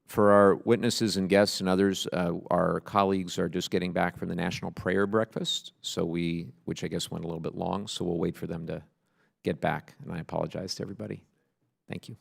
For our witnesses and guests and others, our colleagues are just getting back from the National Prayer Breakfast, which I guess went a little bit long, so we'll wait for them to get back, and I apologize to everybody. Thank you.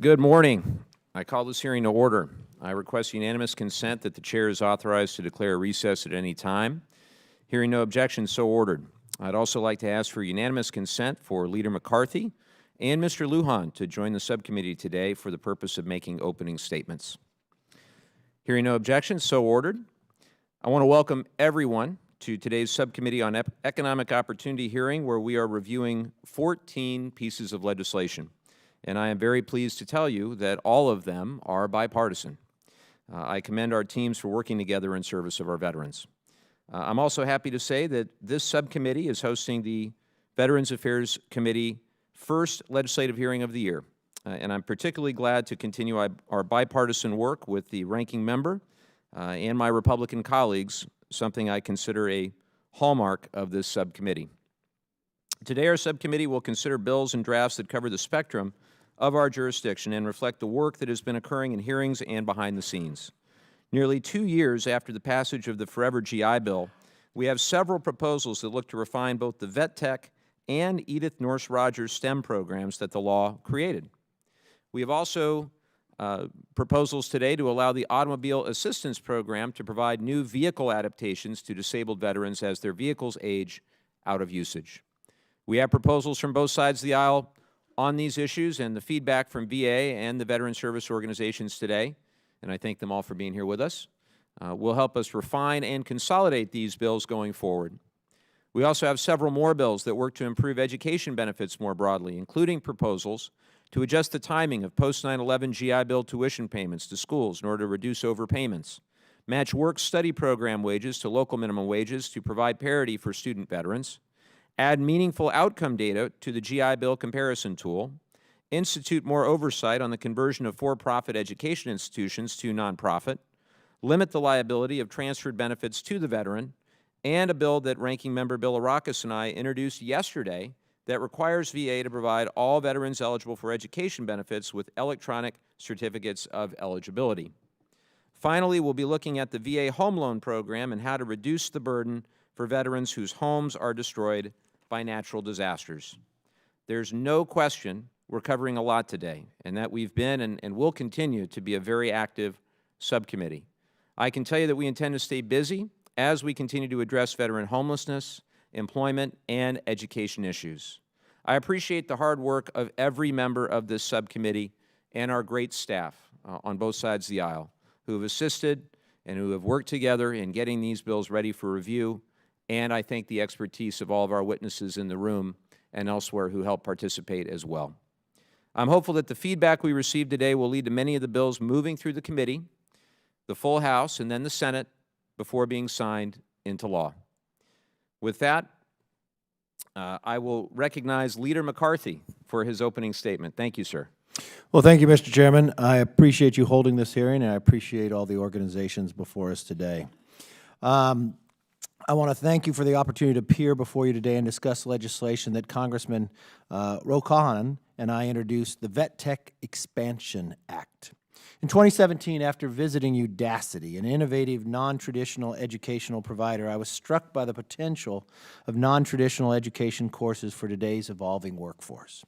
Good morning. I call this hearing to order. I request unanimous consent that the chair is authorized to declare a recess at any time. Hearing no objections, so ordered. I'd also like to ask for unanimous consent for Leader McCarthy and Mr. Lujan to join the subcommittee today for the purpose of making opening statements. Hearing no objections, so ordered. I want to welcome everyone to today's Subcommittee on Economic Opportunity hearing, where we are reviewing 14 pieces of legislation. And I am very pleased to tell you that all of them are bipartisan. I commend our teams for working together in service of our veterans. I'm also happy to say that this subcommittee is hosting the Veterans Affairs Committee first legislative hearing of the year. And I'm particularly glad to continue our bipartisan work with the ranking member and my Republican colleagues, something I consider a hallmark of this subcommittee. Today, our subcommittee will consider bills and drafts that cover the spectrum of our jurisdiction and reflect the work that has been occurring in hearings and behind the scenes. Nearly 2 years after the passage of the Forever GI Bill, we have several proposals that look to refine both the Vet Tech and Edith Norse Rogers STEM programs that the law created. We have also proposals today to allow the Automobile Assistance Program to provide new vehicle adaptations to disabled veterans as their vehicles age out of usage. We have proposals from both sides of the aisle on these issues, and the feedback from VA and the veteran service organizations today, and I thank them all for being here with us, will help us refine and consolidate these bills going forward. We also have several more bills that work to improve education benefits more broadly, including proposals to adjust the timing of post-9/11 GI Bill tuition payments to schools in order to reduce overpayments, match work-study program wages to local minimum wages to provide parity for student veterans, add meaningful outcome data to the GI Bill comparison tool, institute more oversight on the conversion of for-profit education institutions to nonprofit, limit the liability of transferred benefits to the veteran, and a bill that Ranking Member Bill Arakis and I introduced yesterday that requires VA to provide all veterans eligible for education benefits with electronic certificates of eligibility. Finally, we'll be looking at the VA Home Loan Program and how to reduce the burden for veterans whose homes are destroyed by natural disasters. There's no question we're covering a lot today, and that we've been and will continue to be a very active subcommittee. I can tell you that we intend to stay busy as we continue to address veteran homelessness, employment, and education issues. I appreciate the hard work of every member of this subcommittee and our great staff on both sides of the aisle who have assisted and who have worked together in getting these bills ready for review, and I thank the expertise of all of our witnesses in the room and elsewhere who helped participate as well. I'm hopeful that the feedback we received today will lead to many of the bills moving through the committee, the full House, and then the Senate before being signed into law. With that, I will recognize Leader McCarthy for his opening statement. Thank you, sir. Well, thank you, Mr. Chairman. I appreciate you holding this hearing, and I appreciate all the organizations before us today. I want to thank you for the opportunity to appear before you today and discuss legislation that Congressman Ro Khanna and I introduced, the Vet Tech Expansion Act. In 2017, after visiting Udacity, an innovative, non-traditional educational provider, I was struck by the potential of non-traditional education courses for today's evolving workforce.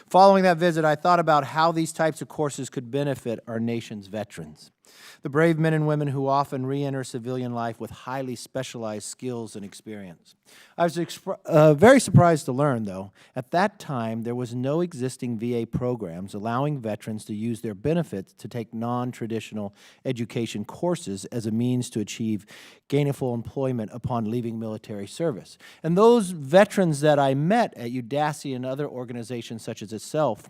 Following that visit, I thought about how these types of courses could benefit our nation's veterans, the brave men and women who often re-enter civilian life with highly specialized skills and experience. I was very surprised to learn, though, at that time there was no existing VA programs allowing veterans to use their benefits to take non-traditional education courses as a means to achieve gainful employment upon leaving military service. And those veterans that I met at Udacity and other organizations such as itself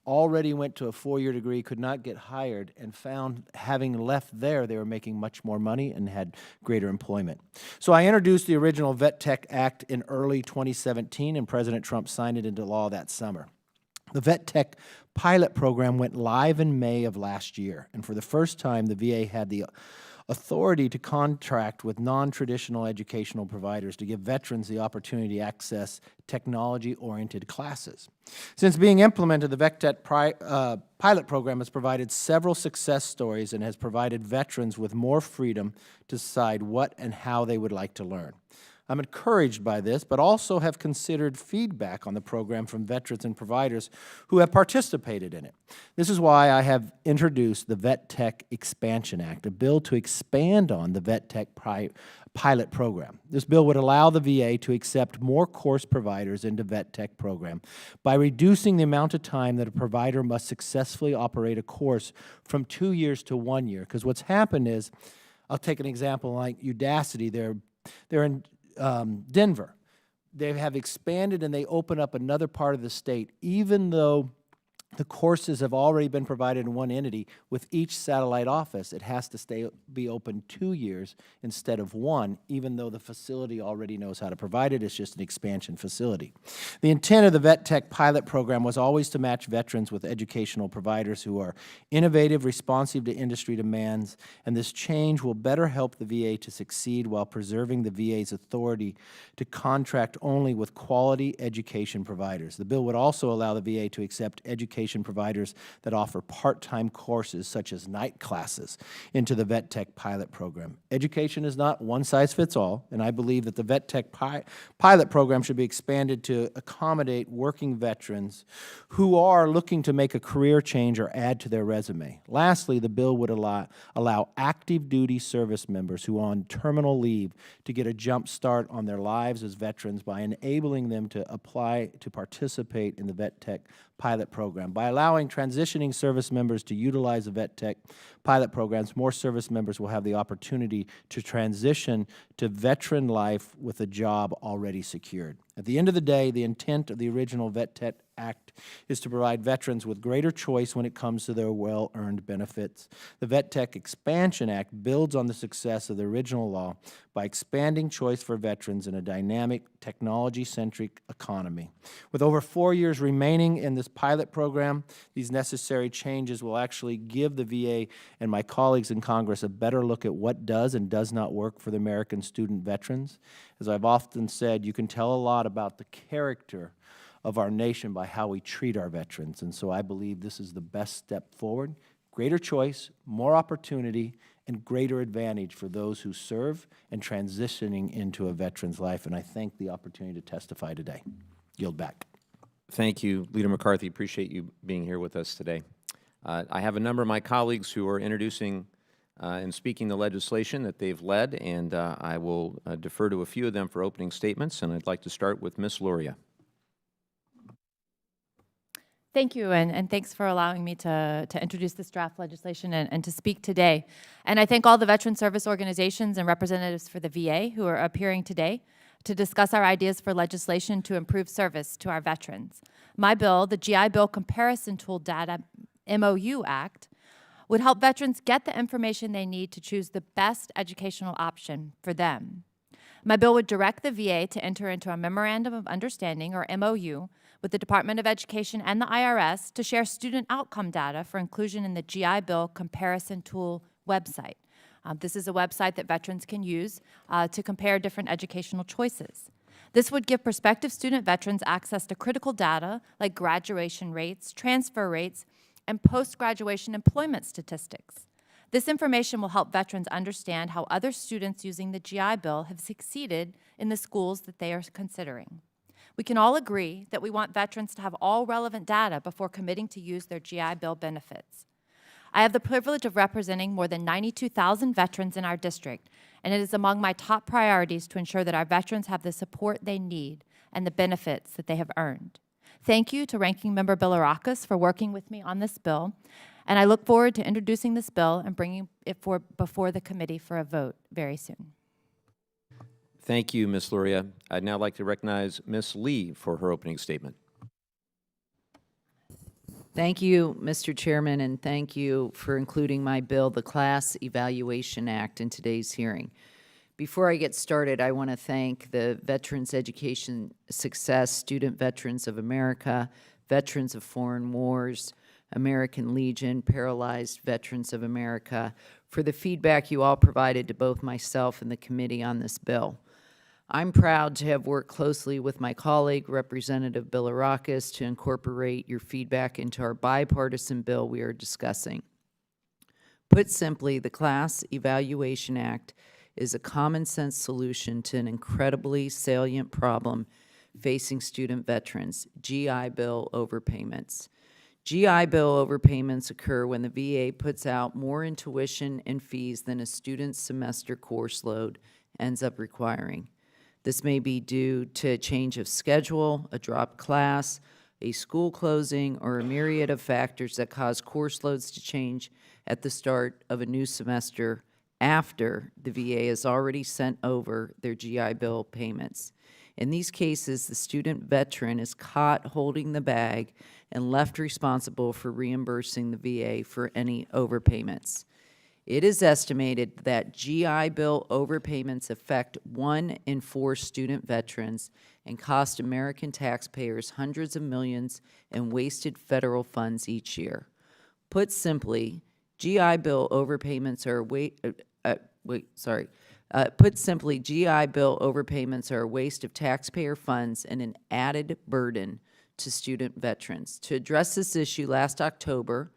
already went to a 4-year degree, could not get hired, and found having left there, they were making much more money and had greater employment. So I introduced the original Vet Tech Act in early 2017, and President Trump signed it into law that summer. The Vet Tech pilot program went live in May of last year, and for the first time, the VA had the authority to contract with non-traditional educational providers to give veterans the opportunity to access technology-oriented classes. Since being implemented, the Vet Tech pilot program has provided several success stories and has provided veterans with more freedom to decide what and how they would like to learn. I'm encouraged by this, but also have considered feedback on the program from veterans and providers who have participated in it. This is why I have introduced the Vet Tech Expansion Act, a bill to expand on the Vet Tech pilot program. This bill would allow the VA to accept more course providers into Vet Tech program by reducing the amount of time that a provider must successfully operate a course from 2 years to 1 year. Because what's happened is, I'll take an example like Udacity. They're in Denver. They have expanded and they open up another part of the state, even though the courses have already been provided in one entity. With each satellite office, it has to be open 2 years instead of 1, even though the facility already knows how to provide it. It's just an expansion facility. The intent of the Vet Tech pilot program was always to match veterans with educational providers who are innovative, responsive to industry demands, and this change will better help the VA to succeed while preserving the VA's authority to contract only with quality education providers. The bill would also allow the VA to accept education providers that offer part-time courses such as night classes into the Vet Tech pilot program. Education is not one size fits all, and I believe that the Vet Tech pilot program should be expanded to accommodate working veterans who are looking to make a career change or add to their resume. Lastly, the bill would allow active duty service members who are on terminal leave to get a jump start on their lives as veterans by enabling them to apply to participate in the Vet Tech pilot program. By allowing transitioning service members to utilize the Vet Tech pilot programs, more service members will have the opportunity to transition to veteran life with a job already secured. At the end of the day, the intent of the original Vet Tech Act is to provide veterans with greater choice when it comes to their well-earned benefits. The Vet Tech Expansion Act builds on the success of the original law by expanding choice for veterans in a dynamic, technology-centric economy. With over 4 years remaining in this pilot program, these necessary changes will actually give the VA and my colleagues in Congress a better look at what does and does not work for the American student veterans. As I've often said, you can tell a lot about the character of our nation by how we treat our veterans, and so I believe this is the best step forward. Greater choice, more opportunity, and greater advantage for those who serve and transitioning into a veteran's life, and I thank the opportunity to testify today. Yield back. Thank you, Leader McCarthy. Appreciate you being here with us today. I have a number of my colleagues who are introducing and speaking the legislation that they've led, and I will defer to a few of them for opening statements, and I'd like to start with Ms. Luria. Thank you, and thanks for allowing me to introduce this draft legislation and to speak today. And I thank all the veteran service organizations and representatives for the VA who are appearing today to discuss our ideas for legislation to improve service to our veterans. My bill, the GI Bill Comparison Tool Data MOU Act, would help veterans get the information they need to choose the best educational option for them. My bill would direct the VA to enter into a Memorandum of Understanding, or MOU, with the Department of Education and the IRS to share student outcome data for inclusion in the GI Bill Comparison Tool website. This is a website that veterans can use to compare different educational choices. This would give prospective student veterans access to critical data like graduation rates, transfer rates, and post-graduation employment statistics. This information will help veterans understand how other students using the GI Bill have succeeded in the schools that they are considering. We can all agree that we want veterans to have all relevant data before committing to use their GI Bill benefits. I have the privilege of representing more than 92,000 veterans in our district, and it is among my top priorities to ensure that our veterans have the support they need and the benefits that they have earned. Thank you to Ranking Member Bilirakis for working with me on this bill, and I look forward to introducing this bill and bringing it before the committee for a vote very soon. Thank you, Ms. Luria. I'd now like to recognize Ms. Lee for her opening statement. Thank you, Mr. Chairman, and thank you for including my bill, the Class Evaluation Act, in today's hearing. Before I get started, I want to thank the Veterans Education Success, Student Veterans of America, Veterans of Foreign Wars, American Legion, Paralyzed Veterans of America, for the feedback you all provided to both myself and the committee on this bill. I'm proud to have worked closely with my colleague, Representative Bilirakis, to incorporate your feedback into our bipartisan bill we are discussing. Put simply, the Class Evaluation Act is a common sense solution to an incredibly salient problem facing student veterans, GI Bill overpayments. GI Bill overpayments occur when the VA puts out more in tuition and fees than a student's semester course load ends up requiring. This may be due to a change of schedule, a dropped class, a school closing, or a myriad of factors that cause course loads to change at the start of a new semester after the VA has already sent over their GI Bill payments. In these cases, the student veteran is caught holding the bag and left responsible for reimbursing the VA for any overpayments. It is estimated that GI Bill overpayments affect 1 in 4 student veterans and cost American taxpayers hundreds of millions in wasted federal funds each year. Put simply, GI Bill overpayments are GI Bill overpayments are a waste of taxpayer funds and an added burden to student veterans. To address this issue, last October,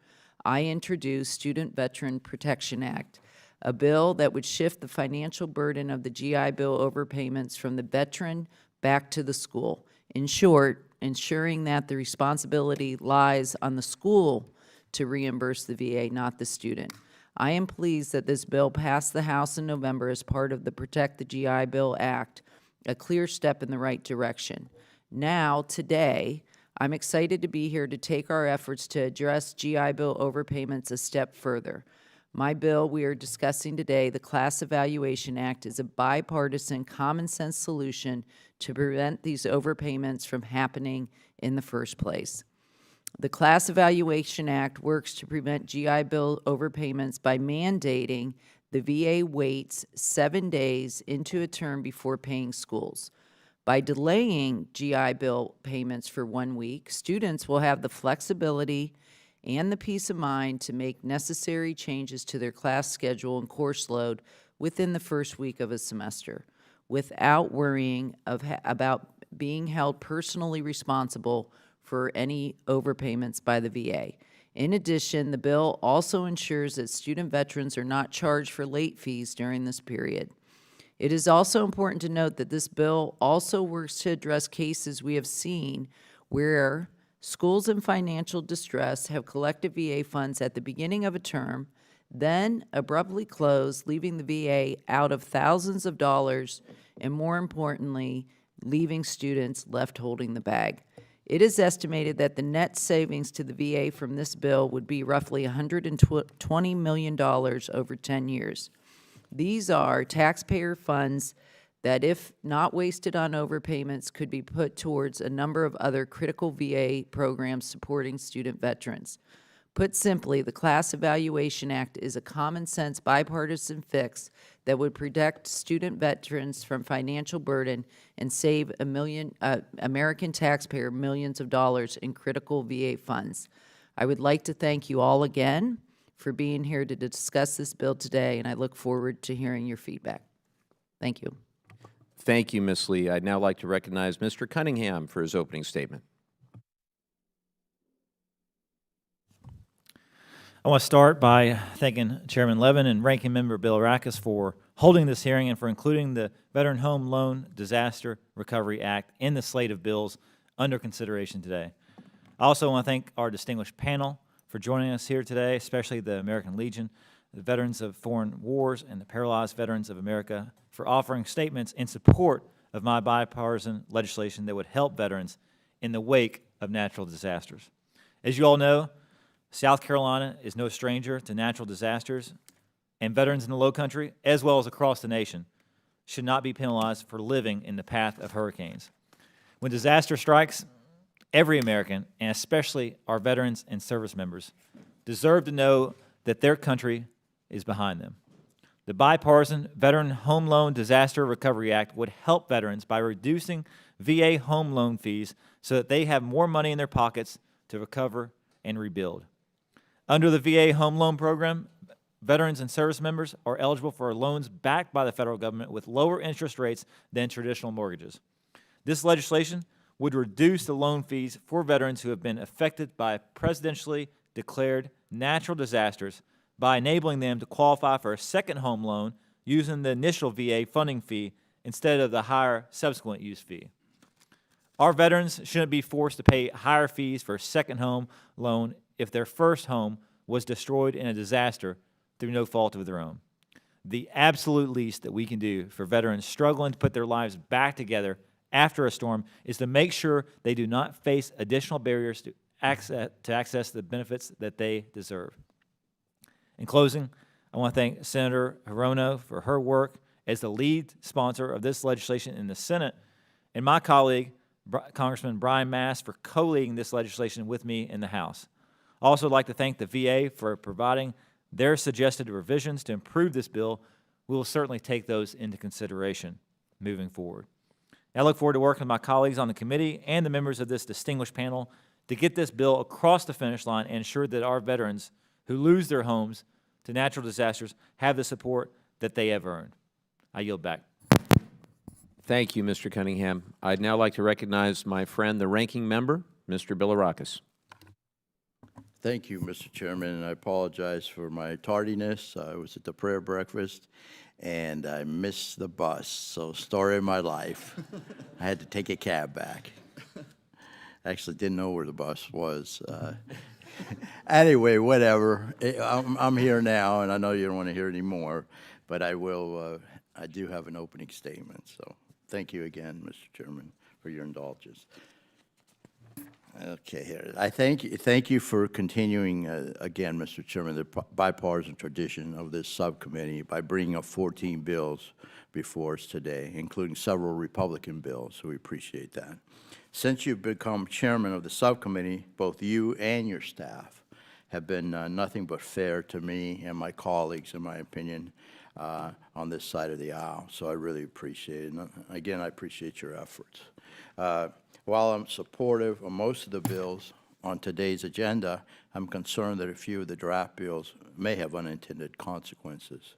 I introduced Student Veteran Protection Act, a bill that would shift the financial burden of the GI Bill overpayments from the veteran back to the school. In short, ensuring that the responsibility lies on the school to reimburse the VA, not the student. I am pleased that this bill passed the House in November as part of the Protect the GI Bill Act, a clear step in the right direction. Now, today, I'm excited to be here to take our efforts to address GI Bill overpayments a step further. My bill we are discussing today, the Class Evaluation Act, is a bipartisan, common-sense solution to prevent these overpayments from happening in the first place. The Class Evaluation Act works to prevent GI Bill overpayments by mandating the VA waits 7 days into a term before paying schools. By delaying GI Bill payments for 1 week, students will have the flexibility and the peace of mind to make necessary changes to their class schedule and course load within the first week of a semester, without worrying about being held personally responsible for any overpayments by the VA. In addition, the bill also ensures that student veterans are not charged for late fees during this period. It is also important to note that this bill also works to address cases we have seen where schools in financial distress have collected VA funds at the beginning of a term, then abruptly close, leaving the VA out of thousands of dollars, and more importantly, leaving students left holding the bag. It is estimated that the net savings to the VA from this bill would be roughly $120 million over 10 years. These are taxpayer funds that, if not wasted on overpayments, could be put towards a number of other critical VA programs supporting student veterans. Put simply, the Class Evaluation Act is a common-sense bipartisan fix that would protect student veterans from financial burden and save American taxpayer millions of dollars in critical VA funds. I would like to thank you all again for being here to discuss this bill today, and I look forward to hearing your feedback. Thank you. Thank you, Ms. Lee. I'd now like to recognize Mr. Cunningham for his opening statement. I want to start by thanking Chairman Levin and Ranking Member Bill Rackus for holding this hearing and for including the Veteran Home Loan Disaster Recovery Act in the slate of bills under consideration today. I also want to thank our distinguished panel for joining us here today, especially the American Legion, the Veterans of Foreign Wars, and the Paralyzed Veterans of America for offering statements in support of my bipartisan legislation that would help veterans in the wake of natural disasters. As you all know, South Carolina is no stranger to natural disasters, and veterans in the Lowcountry, as well as across the nation, should not be penalized for living in the path of hurricanes. When disaster strikes, every American, and especially our veterans and service members, deserve to know that their country is behind them. The bipartisan Veteran Home Loan Disaster Recovery Act would help veterans by reducing VA home loan fees so that they have more money in their pockets to recover and rebuild. Under the VA Home Loan Program, veterans and service members are eligible for loans backed by the federal government with lower interest rates than traditional mortgages. This legislation would reduce the loan fees for veterans who have been affected by presidentially declared natural disasters by enabling them to qualify for a second home loan using the initial VA funding fee instead of the higher subsequent use fee. Our veterans shouldn't be forced to pay higher fees for a second home loan if their first home was destroyed in a disaster through no fault of their own. The absolute least that we can do for veterans struggling to put their lives back together after a storm is to make sure they do not face additional barriers to access the benefits that they deserve. In closing, I want to thank Senator Hirono for her work as the lead sponsor of this legislation in the Senate, and my colleague, Congressman Brian Mast, for co-leading this legislation with me in the House. I also would like to thank the VA for providing their suggested revisions to improve this bill. We will certainly take those into consideration moving forward. I look forward to working with my colleagues on the committee and the members of this distinguished panel to get this bill across the finish line and ensure that our veterans who lose their homes to natural disasters have the support that they have earned. I yield back. Thank you, Mr. Cunningham. I'd now like to recognize my friend, the ranking member, Mr. Bilirakis. Thank you, Mr. Chairman, and I apologize for my tardiness. I was at the prayer breakfast, and I missed the bus, so story of my life. I had to take a cab back. Actually didn't know where the bus was. Anyway, whatever. I'm here now, and I know you don't want to hear any more, but I will. I do have an opening statement, so thank you again, Mr. Chairman, for your indulgence. Okay, here. I thank you for continuing, again, Mr. Chairman, the bipartisan tradition of this subcommittee by bringing up 14 bills before us today, including several Republican bills, so we appreciate that. Since you've become chairman of the subcommittee, both you and your staff have been nothing but fair to me and my colleagues, in my opinion, on this side of the aisle, so I really appreciate it. And again, I appreciate your efforts. While I'm supportive of most of the bills on today's agenda, I'm concerned that a few of the draft bills may have unintended consequences.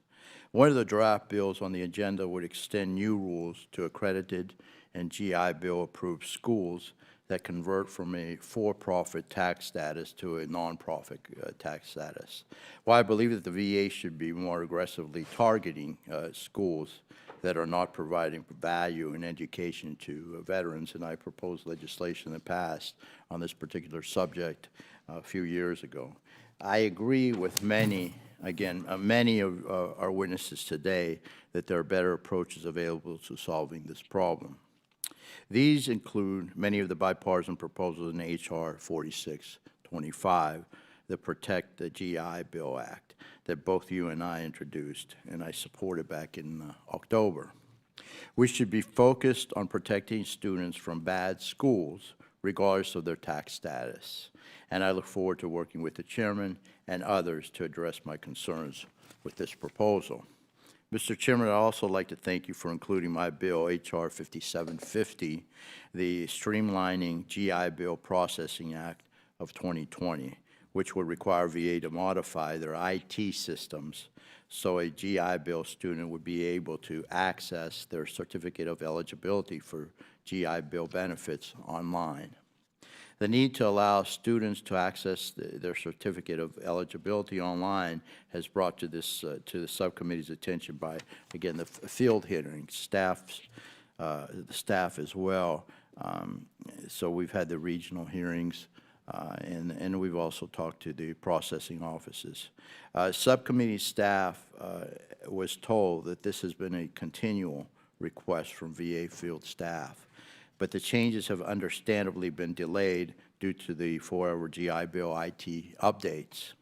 One of the draft bills on the agenda would extend new rules to accredited and GI Bill-approved schools that convert from a for-profit tax status to a nonprofit tax status. While I believe that the VA should be more aggressively targeting schools that are not providing value and education to veterans, and I proposed legislation that passed on this particular subject a few years ago. I agree with many, again, many of our witnesses today that there are better approaches available to solving this problem. These include many of the bipartisan proposals in H.R. 4625 that protect the GI Bill Act that both you and I introduced, and I supported back in October. We should be focused on protecting students from bad schools, regardless of their tax status. And I look forward to working with the chairman and others to address my concerns with this proposal. Mr. Chairman, I'd also like to thank you for including my bill, H.R. 5750, the Streamlining GI Bill Processing Act of 2020, which would require VA to modify their IT systems so a GI Bill student would be able to access their certificate of eligibility for GI Bill benefits online. The need to allow students to access their certificate of eligibility online has brought to this to the subcommittee's attention by, again, the field hearings, the staff as well. So we've had the regional hearings, and we've also talked to the processing offices. Subcommittee staff was told that this has been a continual request from VA field staff, but the changes have understandably been delayed due to the Forever GI Bill IT updates.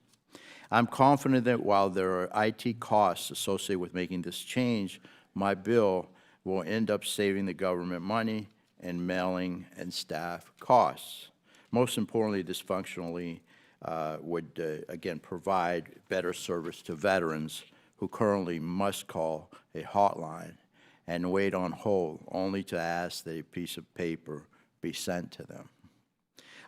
I'm confident that while there are IT costs associated with making this change, my bill will end up saving the government money and mailing and staff costs. Most importantly, this functionally would, again, provide better service to veterans who currently must call a hotline and wait on hold only to ask that a piece of paper be sent to them.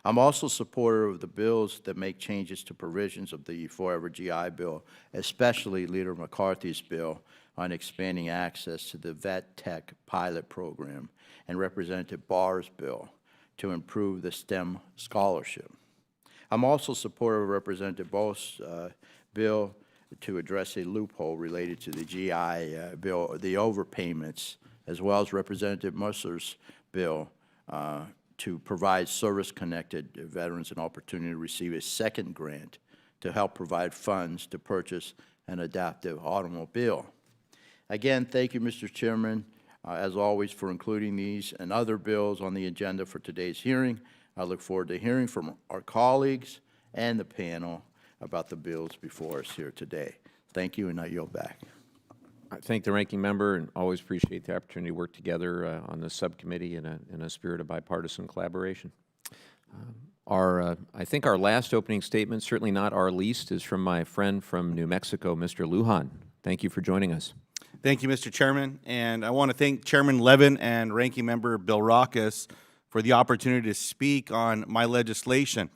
I'm also supportive of the bills that make changes to provisions of the Forever GI Bill, especially Leader McCarthy's bill on expanding access to the Vet Tech pilot program and Representative Barr's bill to improve the STEM scholarship. I'm also supportive of Representative Bo's bill to address a loophole related to the GI bill, the overpayments, as well as Representative Musser's bill to provide service-connected veterans an opportunity to receive a second grant to help provide funds to purchase an adaptive automobile. Again, thank you, Mr. Chairman, as always, for including these and other bills on the agenda for today's hearing. I look forward to hearing from our colleagues and the panel about the bills before us here today. Thank you, and I yield back. I thank the ranking member and always appreciate the opportunity to work together on this subcommittee in a spirit of bipartisan collaboration. I think our last opening statement, certainly not our least, is from my friend from New Mexico, Mr. Lujan. Thank you for joining us. Thank you, Mr. Chairman, and I want to thank Chairman Levin and Ranking Member Bilrakis for the opportunity to speak on my legislation,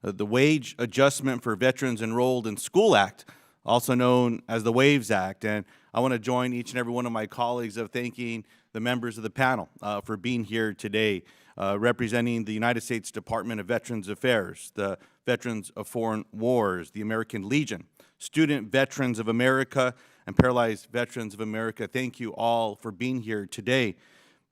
the Wage Adjustment for Veterans Enrolled in School Act, also known as the WAVES Act. And I want to join each and every one of my colleagues of thanking the members of the panel for being here today, representing the United States Department of Veterans Affairs, the Veterans of Foreign Wars, the American Legion, Student Veterans of America, and Paralyzed Veterans of America. Thank you all for being here today.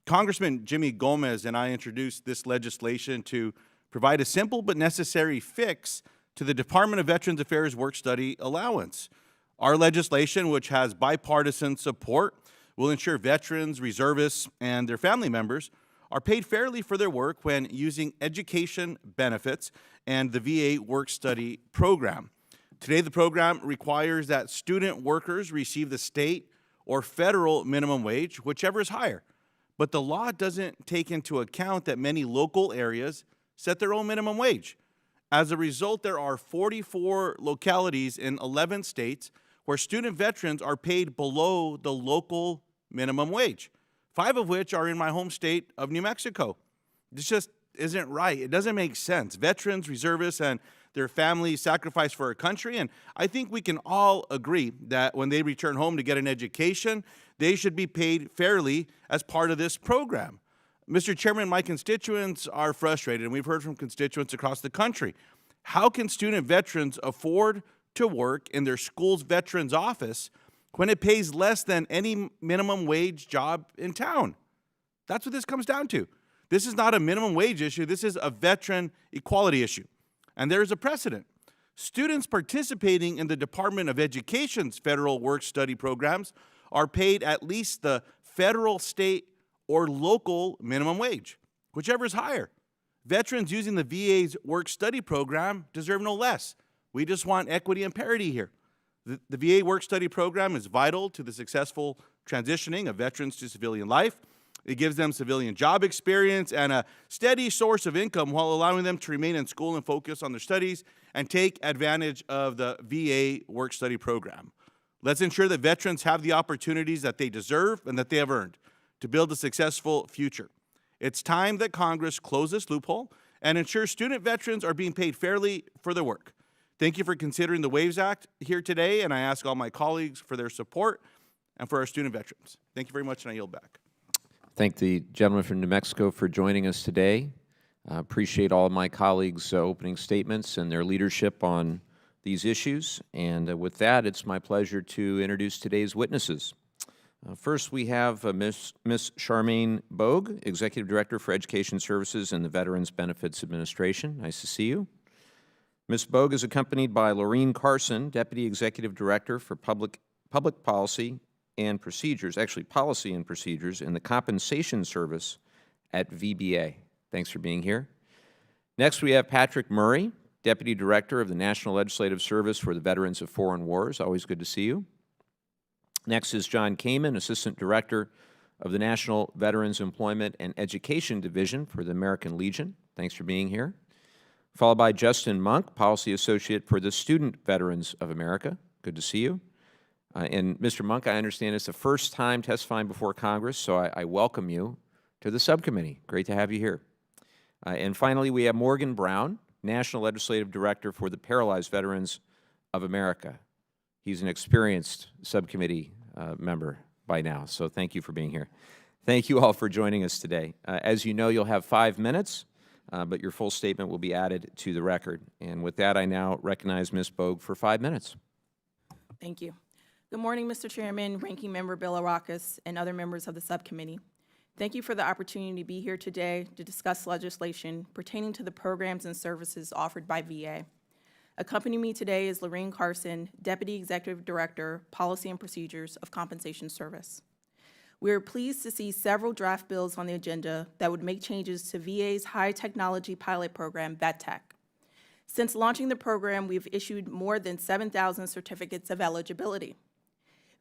Congressman Jimmy Gomez and I introduced this legislation to provide a simple but necessary fix to the Department of Veterans Affairs work-study allowance. Our legislation, which has bipartisan support, will ensure veterans, reservists, and their family members are paid fairly for their work when using education benefits and the VA work-study program. Today, the program requires that student workers receive the state or federal minimum wage, whichever is higher. But the law doesn't take into account that many local areas set their own minimum wage. As a result, there are 44 localities in 11 states where student veterans are paid below the local minimum wage, 5 of which are in my home state of New Mexico. This just isn't right. It doesn't make sense. Veterans, reservists, and their families sacrifice for our country, and I think we can all agree that when they return home to get an education, they should be paid fairly as part of this program. Mr. Chairman, my constituents are frustrated, and we've heard from constituents across the country. How can student veterans afford to work in their school's veterans office when it pays less than any minimum wage job in town? That's what this comes down to. This is not a minimum wage issue. This is a veteran equality issue. And there is a precedent. Students participating in the Department of Education's federal work-study programs are paid at least the federal, state, or local minimum wage, whichever is higher. Veterans using the VA's work-study program deserve no less. We just want equity and parity here. The VA work-study program is vital to the successful transitioning of veterans to civilian life. It gives them civilian job experience and a steady source of income while allowing them to remain in school and focus on their studies and take advantage of the VA work-study program. Let's ensure that veterans have the opportunities that they deserve and that they have earned to build a successful future. It's time that Congress close this loophole and ensure student veterans are being paid fairly for their work. Thank you for considering the WAVES Act here today, and I ask all my colleagues for their support and for our student veterans. Thank you very much, and I yield back. Thank the gentleman from New Mexico for joining us today. Appreciate all of my colleagues' opening statements and their leadership on these issues. And with that, it's my pleasure to introduce today's witnesses. First, we have Ms. Charmaine Bogue, Executive Director for Education Services and the Veterans Benefits Administration. Nice to see you. Ms. Bogue is accompanied by Laureen Carson, Deputy Executive Director for Public Policy and Procedures, actually Policy and Procedures in the Compensation Service at VBA. Thanks for being here. Next, we have Patrick Murray, Deputy Director of the National Legislative Service for the Veterans of Foreign Wars. Always good to see you. Next is John Kamen, Assistant Director of the National Veterans Employment and Education Division for the American Legion. Thanks for being here. Followed by Justin Monk, Policy Associate for the Student Veterans of America. Good to see you. And Mr. Monk, I understand it's the first time testifying before Congress, so I welcome you to the subcommittee. Great to have you here. And finally, we have Morgan Brown, National Legislative Director for the Paralyzed Veterans of America. He's an experienced subcommittee member by now, so thank you for being here. Thank you all for joining us today. As you know, you'll have 5 minutes, but your full statement will be added to the record. And with that, I now recognize Ms. Bogue for 5 minutes. Thank you. Good morning, Mr. Chairman, Ranking Member Bill Arakis, and other members of the subcommittee. Thank you for the opportunity to be here today to discuss legislation pertaining to the programs and services offered by VA. Accompanying me today is Lorraine Carson, Deputy Executive Director, Policy and Procedures of Compensation Service. We are pleased to see several draft bills on the agenda that would make changes to VA's high technology pilot program, VETTech. Since launching the program, we've issued more than 7,000 certificates of eligibility.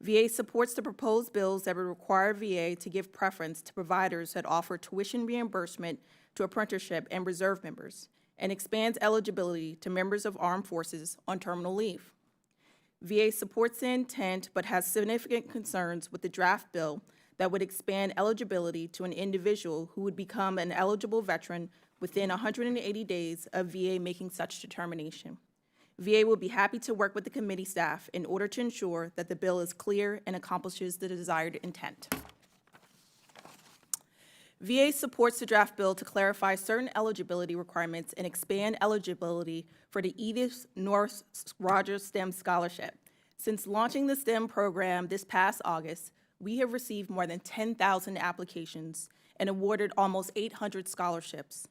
VA supports the proposed bills that would require VA to give preference to providers that offer tuition reimbursement to apprenticeship and reserve members, and expands eligibility to members of armed forces on terminal leave. VA supports the intent, but has significant concerns with the draft bill that would expand eligibility to an individual who would become an eligible veteran within 180 days of VA making such determination. VA will be happy to work with the committee staff in order to ensure that the bill is clear and accomplishes the desired intent. VA supports the draft bill to clarify certain eligibility requirements and expand eligibility for the Edith North Rogers STEM Scholarship. Since launching the STEM program this past August, we have received more than 10,000 applications and awarded almost 800 scholarships.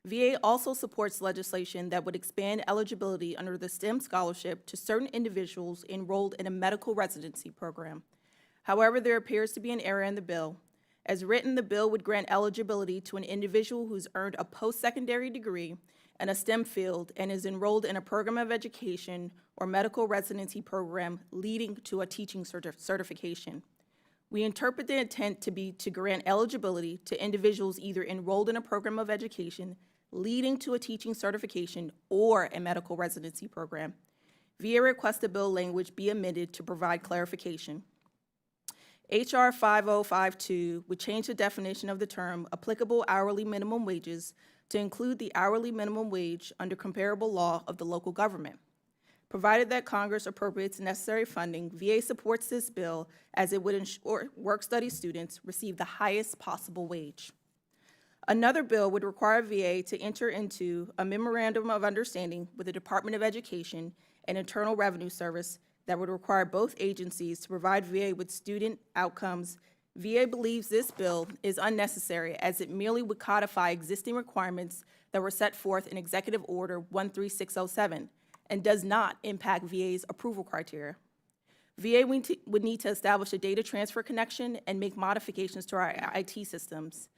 VA also supports legislation that would expand eligibility under the STEM scholarship to certain individuals enrolled in a medical residency program. However, there appears to be an error in the bill. As written, the bill would grant eligibility to an individual who's earned a post-secondary degree in a STEM field and is enrolled in a program of education or medical residency program leading to a teaching certification. We interpret the intent to be to grant eligibility to individuals either enrolled in a program of education leading to a teaching certification or a medical residency program. VA requests the bill language be amended to provide clarification. HR 5052 would change the definition of the term applicable hourly minimum wages to include the hourly minimum wage under comparable law of the local government. Provided that Congress appropriates necessary funding, VA supports this bill as it would ensure work-study students receive the highest possible wage. Another bill would require VA to enter into a memorandum of understanding with the Department of Education and Internal Revenue Service that would require both agencies to provide VA with student outcomes. VA believes this bill is unnecessary as it merely would codify existing requirements that were set forth in Executive Order 13607 and does not impact VA's approval criteria. VA would need to establish a data transfer connection and make modifications to our IT systems.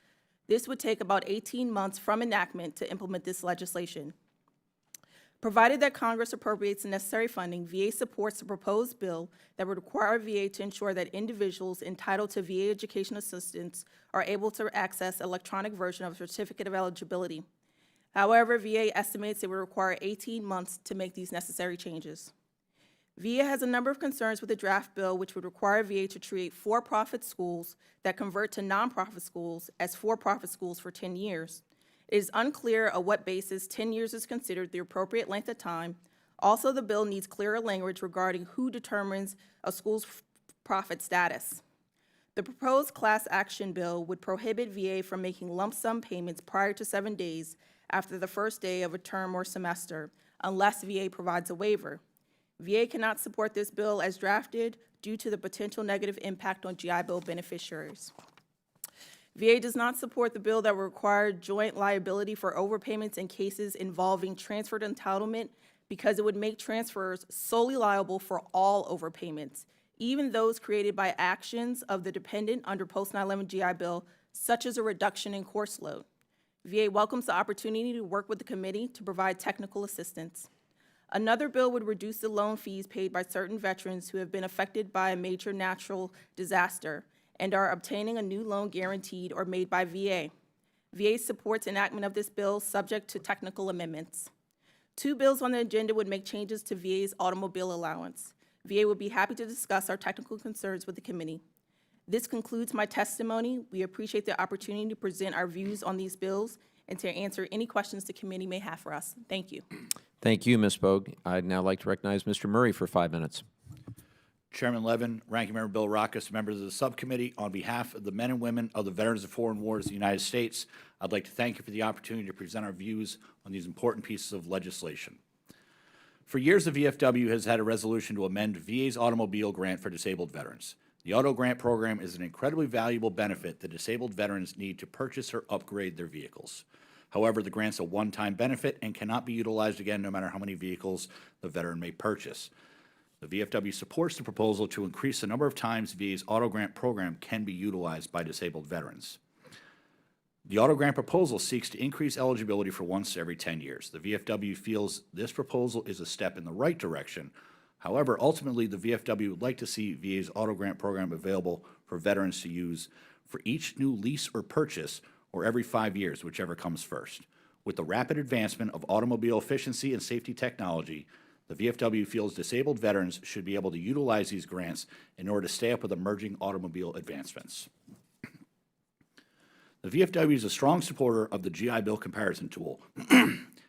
This would take about 18 months from enactment to implement this legislation. Provided that Congress appropriates the necessary funding, VA supports the proposed bill that would require VA to ensure that individuals entitled to VA education assistance are able to access electronic version of a certificate of eligibility. However, VA estimates it would require 18 months to make these necessary changes. VA has a number of concerns with the draft bill, which would require VA to treat for-profit schools that convert to nonprofit schools as for-profit schools for 10 years. It is unclear on what basis 10 years is considered the appropriate length of time. Also, the bill needs clearer language regarding who determines a school's profit status. The proposed class action bill would prohibit VA from making lump sum payments prior to 7 days after the first day of a term or semester, unless VA provides a waiver. VA cannot support this bill as drafted due to the potential negative impact on GI Bill beneficiaries. VA does not support the bill that will require joint liability for overpayments in cases involving transferred entitlement because it would make transfers solely liable for all overpayments, even those created by actions of the dependent under post 9/11 GI Bill, such as a reduction in course load. VA welcomes the opportunity to work with the committee to provide technical assistance. Another bill would reduce the loan fees paid by certain veterans who have been affected by a major natural disaster and are obtaining a new loan guaranteed or made by VA. VA supports enactment of this bill subject to technical amendments. Two bills on the agenda would make changes to VA's automobile allowance. VA would be happy to discuss our technical concerns with the committee. This concludes my testimony. We appreciate the opportunity to present our views on these bills and to answer any questions the committee may have for us. Thank you. Thank you, Ms. Bogue. I'd now like to recognize Mr. Murray for 5 minutes. Chairman Levin, Ranking Member Bill Arakis, members of the subcommittee, on behalf of the men and women of the Veterans of Foreign Wars of the United States, I'd like to thank you for the opportunity to present our views on these important pieces of legislation. For years, the VFW has had a resolution to amend VA's automobile grant for disabled veterans. The auto grant program is an incredibly valuable benefit that disabled veterans need to purchase or upgrade their vehicles. However, the grant's a one-time benefit and cannot be utilized again no matter how many vehicles the veteran may purchase. The VFW supports the proposal to increase the number of times VA's auto grant program can be utilized by disabled veterans. The auto grant proposal seeks to increase eligibility for once every 10 years. The VFW feels this proposal is a step in the right direction. However, ultimately, the VFW would like to see VA's auto grant program available for veterans to use for each new lease or purchase or every 5 years, whichever comes first. With the rapid advancement of automobile efficiency and safety technology, the VFW feels disabled veterans should be able to utilize these grants in order to stay up with emerging automobile advancements. The VFW is a strong supporter of the GI Bill comparison tool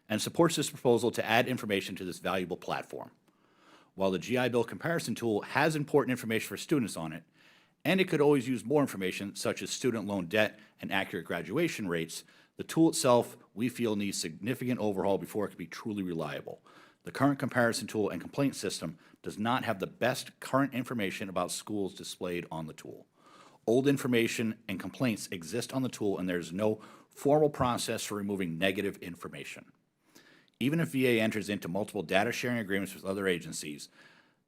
and supports this proposal to add information to this valuable platform. While the GI Bill comparison tool has important information for students on it, and it could always use more information such as student loan debt and accurate graduation rates, the tool itself, we feel, needs significant overhaul before it can be truly reliable. The current comparison tool and complaint system does not have the best current information about schools displayed on the tool. Old information and complaints exist on the tool, and there's no formal process for removing negative information. Even if VA enters into multiple data sharing agreements with other agencies,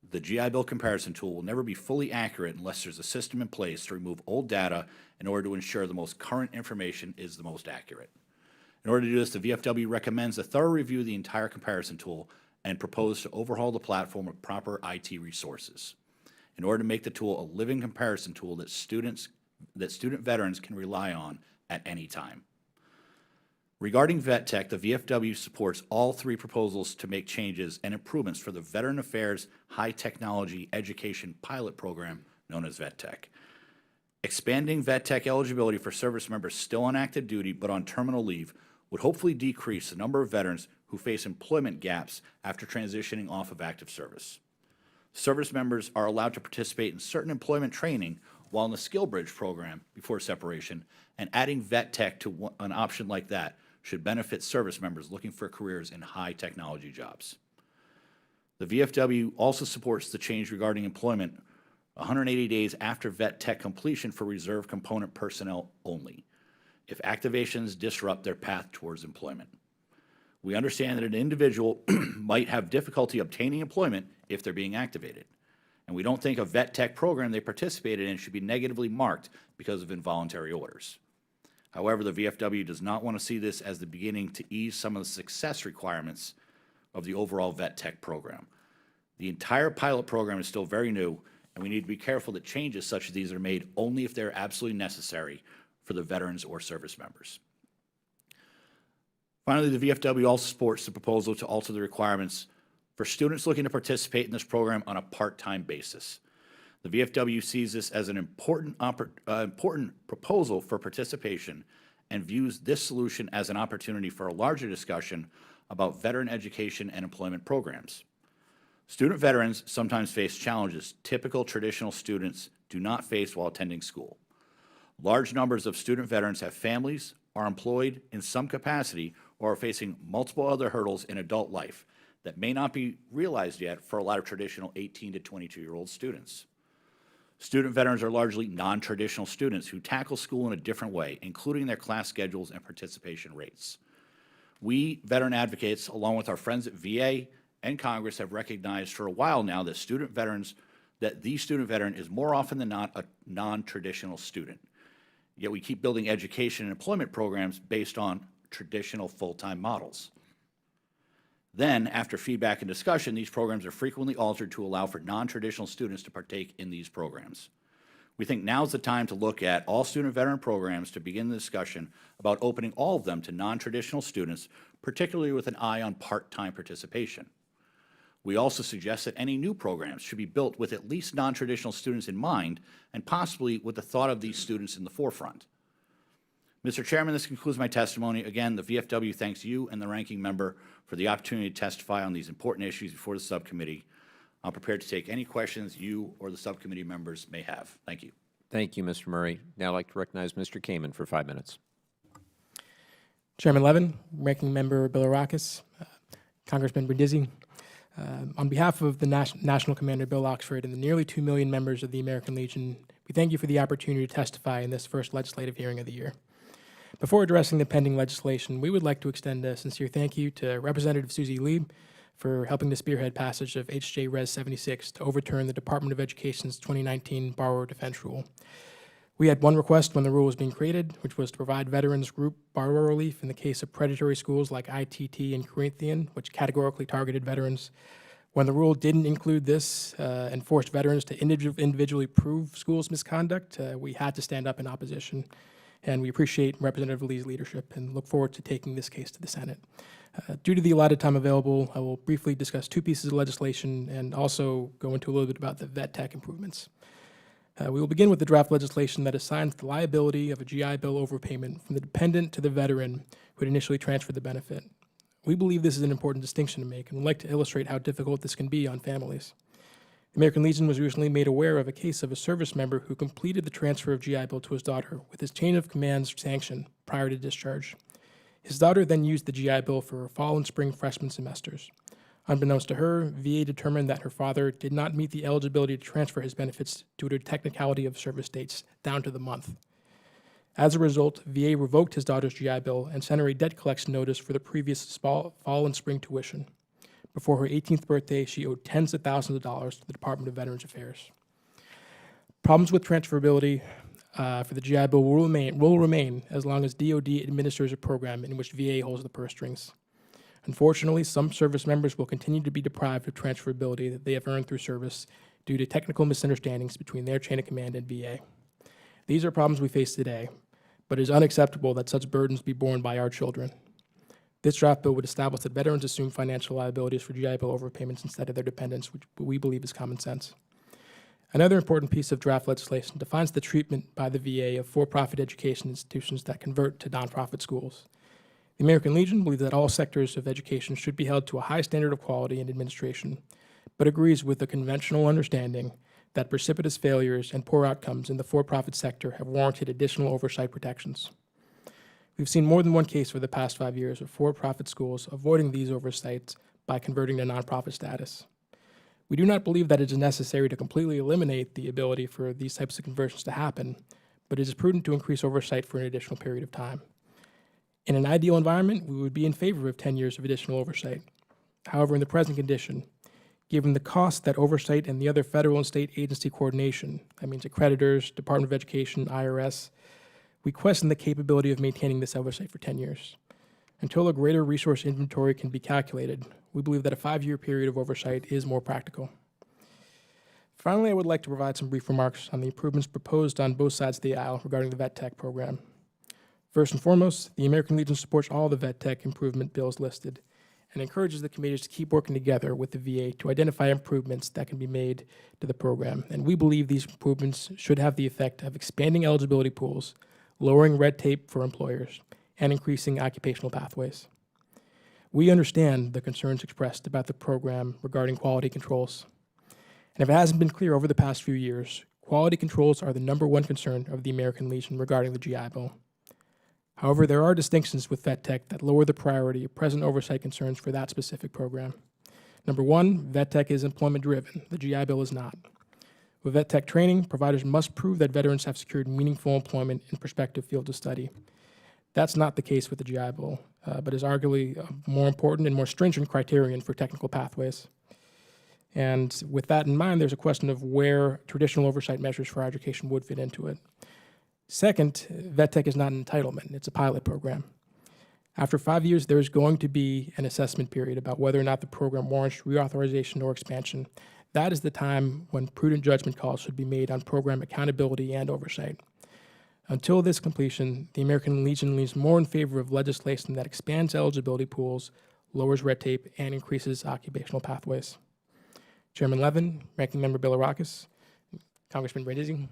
the GI Bill comparison tool will never be fully accurate unless there's a system in place to remove old data in order to ensure the most current information is the most accurate. In order to do this, the VFW recommends a thorough review of the entire comparison tool and propose to overhaul the platform with proper IT resources in order to make the tool a living comparison tool that student veterans can rely on at any time. Regarding Vet Tech, the VFW supports all three proposals to make changes and improvements for the Veteran Affairs High Technology Education Pilot Program, known as Vet Tech. Expanding Vet Tech eligibility for service members still on active duty but on terminal leave would hopefully decrease the number of veterans who face employment gaps after transitioning off of active service. Service members are allowed to participate in certain employment training while in the Skill Bridge program before separation, and adding Vet Tech to an option like that should benefit service members looking for careers in high technology jobs. The VFW also supports the change regarding employment 180 days after Vet Tech completion for reserve component personnel only, if activations disrupt their path towards employment. We understand that an individual might have difficulty obtaining employment if they're being activated, and we don't think a Vet Tech program they participated in should be negatively marked because of involuntary orders. However, the VFW does not want to see this as the beginning to ease some of the success requirements of the overall Vet Tech program. The entire pilot program is still very new, and we need to be careful that changes such as these are made only if they're absolutely necessary for the veterans or service members. Finally, the VFW also supports the proposal to alter the requirements for students looking to participate in this program on a part-time basis. The VFW sees this as an important proposal for participation and views this solution as an opportunity for a larger discussion about veteran education and employment programs. Student veterans sometimes face challenges typical traditional students do not face while attending school. Large numbers of student veterans have families, are employed in some capacity, or are facing multiple other hurdles in adult life that may not be realized yet for a lot of traditional 18 to 22-year-old students. Student veterans are largely non-traditional students who tackle school in a different way, including their class schedules and participation rates. We, veteran advocates, along with our friends at VA and Congress, have recognized for a while now that the student veteran is more often than not a non-traditional student. Yet we keep building education and employment programs based on traditional full-time models. Then, after feedback and discussion, these programs are frequently altered to allow for non-traditional students to partake in these programs. We think now's the time to look at all student veteran programs to begin the discussion about opening all of them to non-traditional students, particularly with an eye on part-time participation. We also suggest that any new programs should be built with at least non-traditional students in mind, and possibly with the thought of these students in the forefront. Mr. Chairman, this concludes my testimony. Again, the VFW thanks you and the ranking member for the opportunity to testify on these important issues before the subcommittee. I'm prepared to take any questions you or the subcommittee members may have. Thank you. Thank you, Mr. Murray. Now I'd like to recognize Mr. Kamen for 5 minutes. Chairman Levin, Ranking Member Bilirakis, Congressman Brindisi, On behalf of the National Commander Bill Oxford and the nearly 2 million members of the American Legion, we thank you for the opportunity to testify in this first legislative hearing of the year. Before addressing the pending legislation, we would like to extend a sincere thank you to Representative Susie Lee for helping to spearhead passage of HJ Res 76 to overturn the Department of Education's 2019 Borrower Defense Rule. We had one request when the rule was being created, which was to provide veterans group borrower relief in the case of predatory schools like ITT and Corinthian, which categorically targeted veterans. When the rule didn't include this and forced veterans to individually prove schools' misconduct, we had to stand up in opposition. And we appreciate Representative Lee's leadership and look forward to taking this case to the Senate. Due to the allotted time available, I will briefly discuss two pieces of legislation and also go into a little bit about the vet tech improvements. We will begin with the draft legislation that assigns the liability of a GI Bill overpayment from the dependent to the veteran who had initially transferred the benefit. We believe this is an important distinction to make and would like to illustrate how difficult this can be on families. The American Legion was recently made aware of a case of a service member who completed the transfer of GI Bill to his daughter with his chain of commands sanction prior to discharge. His daughter then used the GI Bill for her fall and spring freshman semesters. Unbeknownst to her, VA determined that her father did not meet the eligibility to transfer his benefits due to technicality of service dates down to the month. As a result, VA revoked his daughter's GI Bill and sent her a debt collection notice for the previous fall and spring tuition. Before her 18th birthday, she owed tens of thousands of dollars to the Department of Veterans Affairs. Problems with transferability for the GI Bill will remain as long as DoD administers a program in which VA holds the purse strings. Unfortunately, some service members will continue to be deprived of transferability that they have earned through service due to technical misunderstandings between their chain of command and VA. These are problems we face today, but it is unacceptable that such burdens be borne by our children. This draft bill would establish that veterans assume financial liabilities for GI Bill overpayments instead of their dependents, which we believe is common sense. Another important piece of draft legislation defines the treatment by the VA of for-profit education institutions that convert to nonprofit schools. The American Legion believes that all sectors of education should be held to a high standard of quality and administration, but agrees with the conventional understanding that precipitous failures and poor outcomes in the for-profit sector have warranted additional oversight protections. We've seen more than one case for the past 5 years of for-profit schools avoiding these oversights by converting to nonprofit status. We do not believe that it is necessary to completely eliminate the ability for these types of conversions to happen, but it is prudent to increase oversight for an additional period of time. In an ideal environment, we would be in favor of 10 years of additional oversight. However, in the present condition, given the cost that oversight and the other federal and state agency coordination, that means accreditors, Department of Education, IRS, we question the capability of maintaining this oversight for 10 years. Until a greater resource inventory can be calculated, we believe that a 5-year period of oversight is more practical. Finally, I would like to provide some brief remarks on the improvements proposed on both sides of the aisle regarding the vet tech program. First and foremost, the American Legion supports all the vet tech improvement bills listed and encourages the committees to keep working together with the VA to identify improvements that can be made to the program. And we believe these improvements should have the effect of expanding eligibility pools, lowering red tape for employers, and increasing occupational pathways. We understand the concerns expressed about the program regarding quality controls. And if it hasn't been clear over the past few years, quality controls are the #1 concern of the American Legion regarding the GI Bill. However, there are distinctions with vet tech that lower the priority of present oversight concerns for that specific program. #1, vet tech is employment-driven. The GI Bill is not. With vet tech training, providers must prove that veterans have secured meaningful employment in prospective fields of study. That's not the case with the GI Bill, but is arguably a more important and more stringent criterion for technical pathways. And with that in mind, there's a question of where traditional oversight measures for education would fit into it. Second, vet tech is not an entitlement, it's a pilot program. After 5 years, there is going to be an assessment period about whether or not the program warrants reauthorization or expansion. That is the time when prudent judgment calls should be made on program accountability and oversight. Until this completion, the American Legion leans more in favor of legislation that expands eligibility pools, lowers red tape, and increases occupational pathways. Chairman Levin, Ranking Member Bilirakis, Congressman Brindisi,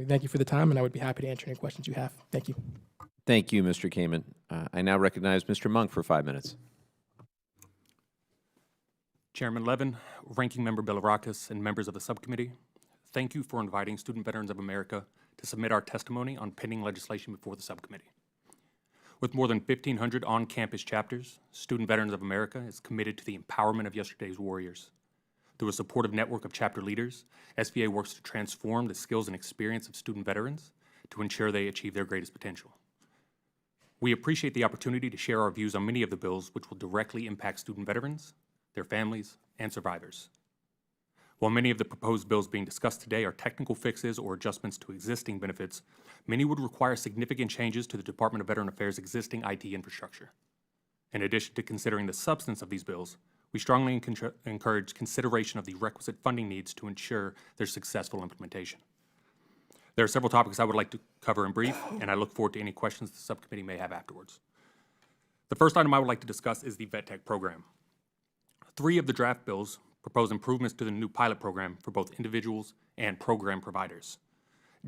thank you for the time, and I would be happy to answer any questions you have. Thank you. Thank you, Mr. Kamen. I now recognize Mr. Monk for 5 minutes. Chairman Levin, Ranking Member Bilirakis, and members of the subcommittee, thank you for inviting Student Veterans of America to submit our testimony on pending legislation before the subcommittee. With more than 1,500 on-campus chapters, Student Veterans of America is committed to the empowerment of yesterday's warriors. Through a supportive network of chapter leaders, SVA works to transform the skills and experience of student veterans to ensure they achieve their greatest potential. We appreciate the opportunity to share our views on many of the bills which will directly impact student veterans, their families, and survivors. While many of the proposed bills being discussed today are technical fixes or adjustments to existing benefits, many would require significant changes to the Department of Veteran Affairs' existing IT infrastructure. In addition to considering the substance of these bills, we strongly encourage consideration of the requisite funding needs to ensure their successful implementation. There are several topics I would like to cover in brief, and I look forward to any questions the subcommittee may have afterwards. The first item I would like to discuss is the VET-TECH program. 3 of the draft bills propose improvements to the new pilot program for both individuals and program providers.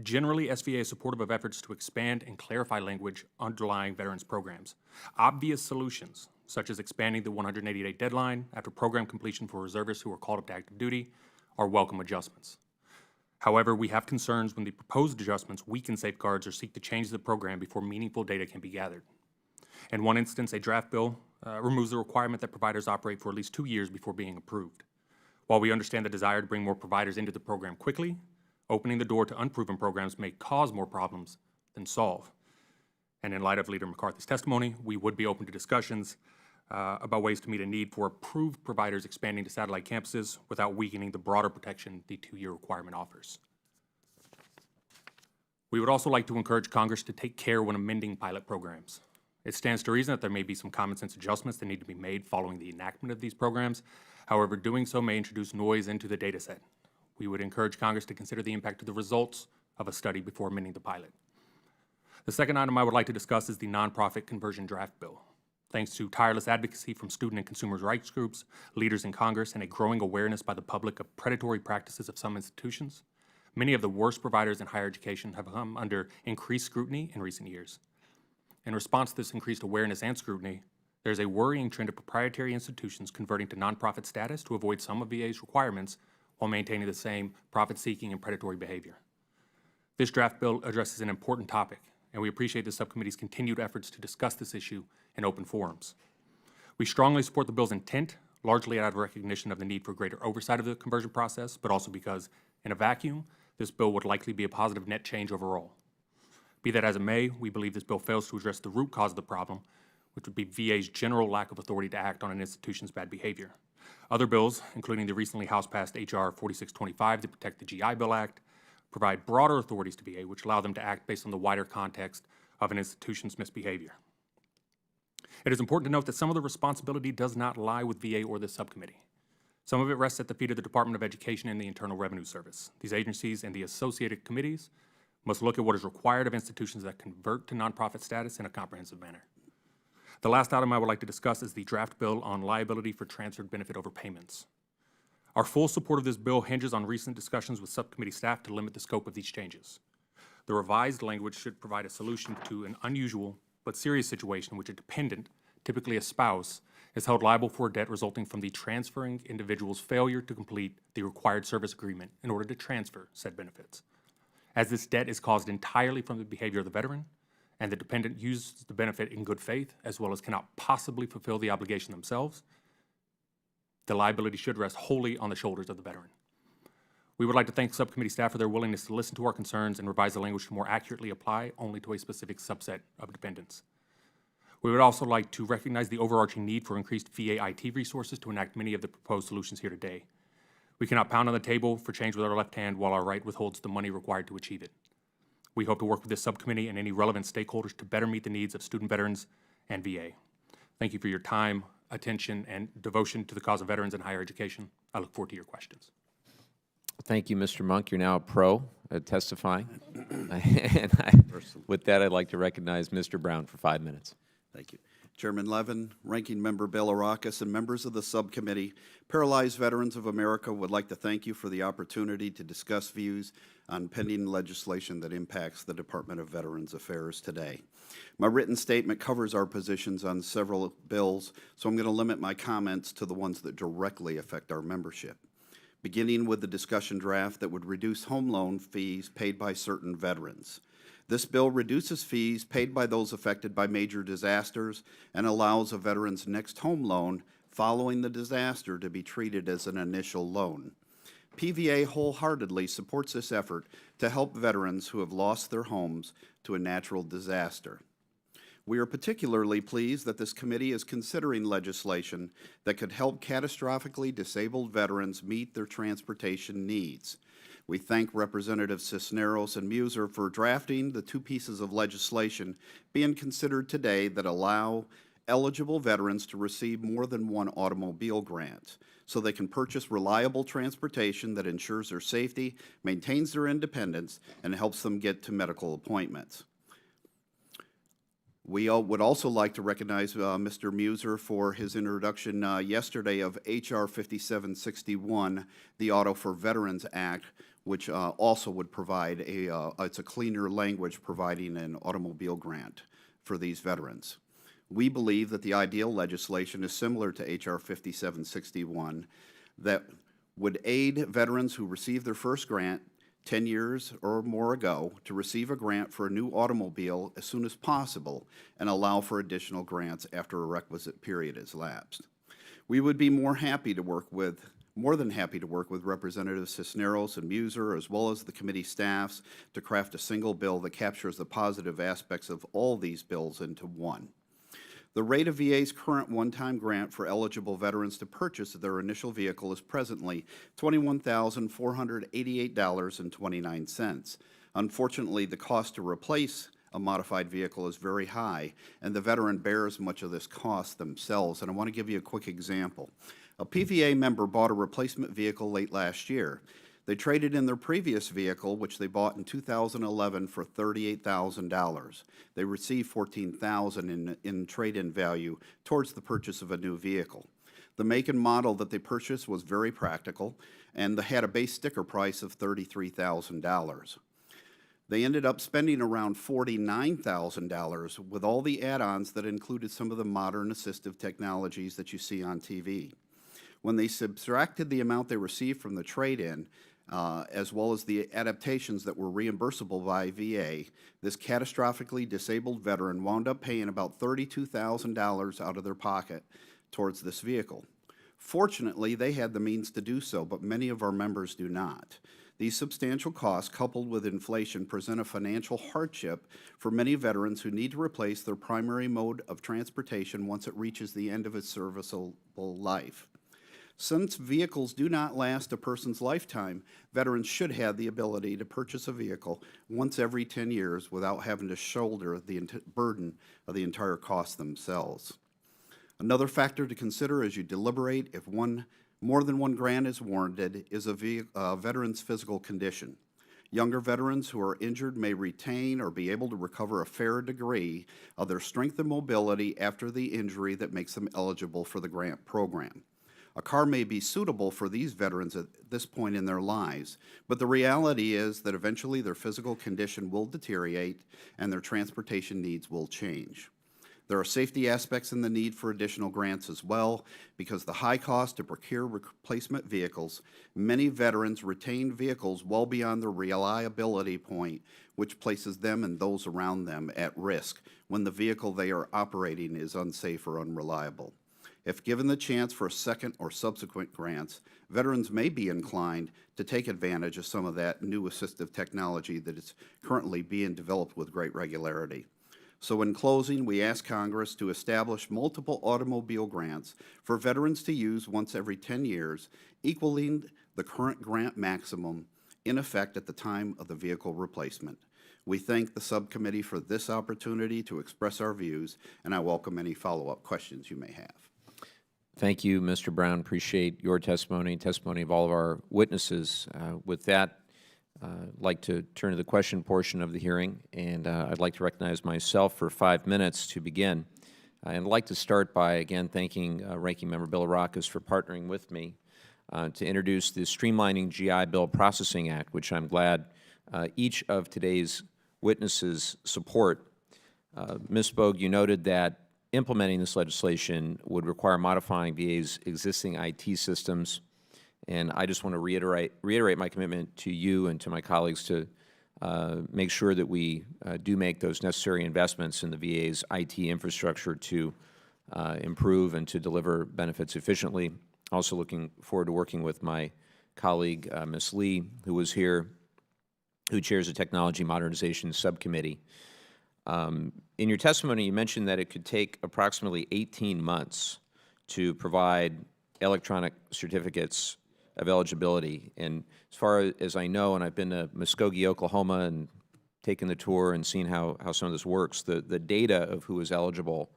Generally, SVA is supportive of efforts to expand and clarify language underlying veterans programs. Obvious solutions, such as expanding the 180-day deadline after program completion for reservists who are called up to active duty, are welcome adjustments. However, we have concerns when the proposed adjustments weaken safeguards or seek to change the program before meaningful data can be gathered. In one instance, a draft bill removes the requirement that providers operate for at least 2 years before being approved. While we understand the desire to bring more providers into the program quickly, opening the door to unproven programs may cause more problems than solve. And in light of Leader McCarthy's testimony, we would be open to discussions about ways to meet a need for approved providers expanding to satellite campuses without weakening the broader protection the 2-year requirement offers. We would also like to encourage Congress to take care when amending pilot programs. It stands to reason that there may be some common sense adjustments that need to be made following the enactment of these programs. However, doing so may introduce noise into the data set. We would encourage Congress to consider the impact of the results of a study before amending the pilot. The second item I would like to discuss is the nonprofit conversion draft bill. Thanks to tireless advocacy from student and consumer rights groups, leaders in Congress, and a growing awareness by the public of predatory practices of some institutions, many of the worst providers in higher education have come under increased scrutiny in recent years. In response to this increased awareness and scrutiny, there's a worrying trend of proprietary institutions converting to nonprofit status to avoid some of VA's requirements while maintaining the same profit-seeking and predatory behavior. This draft bill addresses an important topic, and we appreciate the subcommittee's continued efforts to discuss this issue in open forums. We strongly support the bill's intent, largely out of recognition of the need for greater oversight of the conversion process, but also because, in a vacuum, this bill would likely be a positive net change overall. Be that as it may, we believe this bill fails to address the root cause of the problem, which would be VA's general lack of authority to act on an institution's bad behavior. Other bills, including the recently House-passed H.R. 4625 to protect the GI Bill Act, provide broader authorities to VA, which allow them to act based on the wider context of an institution's misbehavior. It is important to note that some of the responsibility does not lie with VA or this subcommittee. Some of it rests at the feet of the Department of Education and the Internal Revenue Service. These agencies and the associated committees must look at what is required of institutions that convert to nonprofit status in a comprehensive manner. The last item I would like to discuss is the draft bill on liability for transferred benefit overpayments. Our full support of this bill hinges on recent discussions with subcommittee staff to limit the scope of these changes. The revised language should provide a solution to an unusual but serious situation in which a dependent, typically a spouse, is held liable for a debt resulting from the transferring individual's failure to complete the required service agreement in order to transfer said benefits. As this debt is caused entirely from the behavior of the veteran, and the dependent uses the benefit in good faith, as well as cannot possibly fulfill the obligation themselves, the liability should rest wholly on the shoulders of the veteran. We would like to thank subcommittee staff for their willingness to listen to our concerns and revise the language to more accurately apply only to a specific subset of dependents. We would also like to recognize the overarching need for increased VA IT resources to enact many of the proposed solutions here today. We cannot pound on the table for change with our left hand while our right withholds the money required to achieve it. We hope to work with this subcommittee and any relevant stakeholders to better meet the needs of student veterans and VA. Thank you for your time, attention, and devotion to the cause of veterans in higher education. I look forward to your questions. Thank you, Mr. Monk. You're now a pro at testifying. With that, I'd like to recognize Mr. Brown for 5 minutes. Thank you. Chairman Levin, Ranking Member Bilirakis, and members of the subcommittee, Paralyzed Veterans of America would like to thank you for the opportunity to discuss views on pending legislation that impacts the Department of Veterans Affairs today. My written statement covers our positions on several bills, so I'm going to limit my comments to the ones that directly affect our membership. beginning with the discussion draft that would reduce home loan fees paid by certain veterans. This bill reduces fees paid by those affected by major disasters and allows a veteran's next home loan following the disaster to be treated as an initial loan. PVA wholeheartedly supports this effort to help veterans who have lost their homes to a natural disaster. We are particularly pleased that this committee is considering legislation that could help catastrophically disabled veterans meet their transportation needs. We thank Representatives Cisneros and Muser for drafting the two pieces of legislation being considered today that allow eligible veterans to receive more than one automobile grant so they can purchase reliable transportation that ensures their safety, maintains their independence, and helps them get to medical appointments. We would also like to recognize Mr. Muser for his introduction yesterday of H.R. 5761, the Auto for Veterans Act, which also would provide it's a cleaner language providing an automobile grant for these veterans. We believe that the ideal legislation is similar to H.R. 5761 that would aid veterans who received their first grant 10 years or more ago to receive a grant for a new automobile as soon as possible and allow for additional grants after a requisite period has lapsed. We would be more than happy to work with Representatives Cisneros and Muser, as well as the committee staffs, to craft a single bill that captures the positive aspects of all these bills into one. The rate of VA's current one-time grant for eligible veterans to purchase their initial vehicle is presently $21,488.29. Unfortunately, the cost to replace a modified vehicle is very high, and the veteran bears much of this cost themselves. And I want to give you a quick example. A PVA member bought a replacement vehicle late last year. They traded in their previous vehicle, which they bought in 2011, for $38,000. They received $14,000 in trade-in value towards the purchase of a new vehicle. The make and model that they purchased was very practical, and they had a base sticker price of $33,000. They ended up spending around $49,000 with all the add-ons that included some of the modern assistive technologies that you see on TV. When they subtracted the amount they received from the trade-in, as well as the adaptations that were reimbursable by VA, this catastrophically disabled veteran wound up paying about $32,000 out of their pocket towards this vehicle. Fortunately, they had the means to do so, but many of our members do not. These substantial costs, coupled with inflation, present a financial hardship for many veterans who need to replace their primary mode of transportation once it reaches the end of its serviceable life. Since vehicles do not last a person's lifetime, veterans should have the ability to purchase a vehicle once every 10 years without having to shoulder the burden of the entire cost themselves. Another factor to consider as you deliberate if more than one grant is warranted is a veteran's physical condition. Younger veterans who are injured may retain or be able to recover a fair degree of their strength and mobility after the injury that makes them eligible for the grant program. A car may be suitable for these veterans at this point in their lives, but the reality is that eventually their physical condition will deteriorate and their transportation needs will change. There are safety aspects in the need for additional grants as well, because the high cost to procure replacement vehicles, many veterans retain vehicles well beyond their reliability point, which places them and those around them at risk when the vehicle they are operating is unsafe or unreliable. If given the chance for a second or subsequent grants, veterans may be inclined to take advantage of some of that new assistive technology that is currently being developed with great regularity. So in closing, we ask Congress to establish multiple automobile grants for veterans to use once every 10 years, equaling the current grant maximum in effect at the time of the vehicle replacement. We thank the subcommittee for this opportunity to express our views, and I welcome any follow-up questions you may have. Thank you, Mr. Brown. Appreciate your testimony and testimony of all of our witnesses. With that, I'd like to turn to the question portion of the hearing, and I'd like to recognize myself for 5 minutes to begin. And I'd like to start by, again, thanking Ranking Member Bilirakis for partnering with me to introduce the Streamlining GI Bill Processing Act, which I'm glad each of today's witnesses support. Ms. Bogue, you noted that implementing this legislation would require modifying VA's existing IT systems And I just want to reiterate my commitment to you and to my colleagues to make sure that we do make those necessary investments in the VA's IT infrastructure to improve and to deliver benefits efficiently. Also looking forward to working with my colleague, Ms. Lee, who was here, who chairs the Technology Modernization Subcommittee. In your testimony, you mentioned that it could take approximately 18 months to provide electronic certificates of eligibility. And as far as I know, and I've been to Muskogee, Oklahoma, and taken the tour and seen how some of this works, the data of who is eligible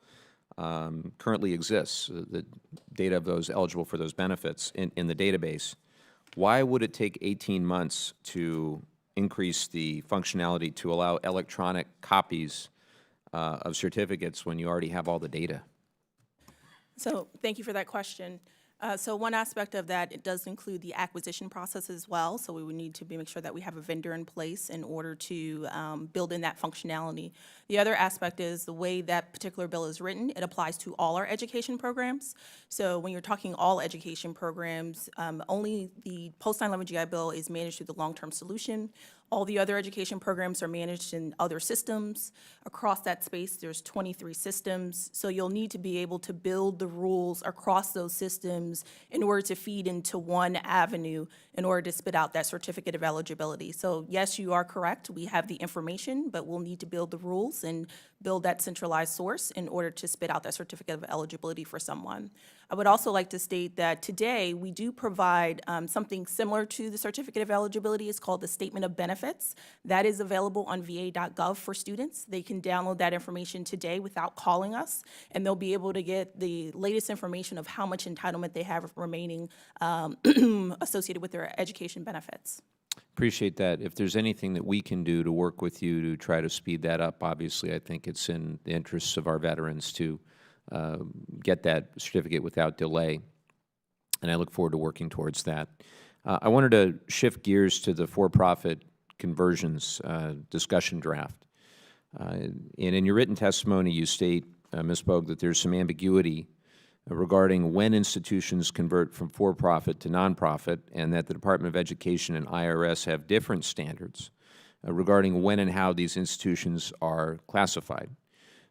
currently exists, the data of those eligible for those benefits in the database. Why would it take 18 months to increase the functionality to allow electronic copies of certificates when you already have all the data? So thank you for that question. So one aspect of that, it does include the acquisition process as well. So we would need to make sure that we have a vendor in place in order to build in that functionality. The other aspect is the way that particular bill is written. It applies to all our education programs. So when you're talking all education programs, only the post-9/11 GI Bill is managed through the long-term solution. All the other education programs are managed in other systems. Across that space, there's 23 systems. So you'll need to be able to build the rules across those systems in order to feed into one avenue in order to spit out that certificate of eligibility. So yes, you are correct. We have the information, but we'll need to build the rules and build that centralized source in order to spit out that certificate of eligibility for someone. I would also like to state that today we do provide something similar to the certificate of eligibility. It's called the Statement of Benefits. That is available on va.gov for students. They can download that information today without calling us, and they'll be able to get the latest information of how much entitlement they have remaining associated with their education benefits. Appreciate that. If there's anything that we can do to work with you to try to speed that up, obviously I think it's in the interests of our veterans to get that certificate without delay, and I look forward to working towards that. I wanted to shift gears to the for-profit conversions discussion draft. And in your written testimony, you state, Ms. Bogue, that there's some ambiguity regarding when institutions convert from for-profit to nonprofit, and that the Department of Education and IRS have different standards regarding when and how these institutions are classified.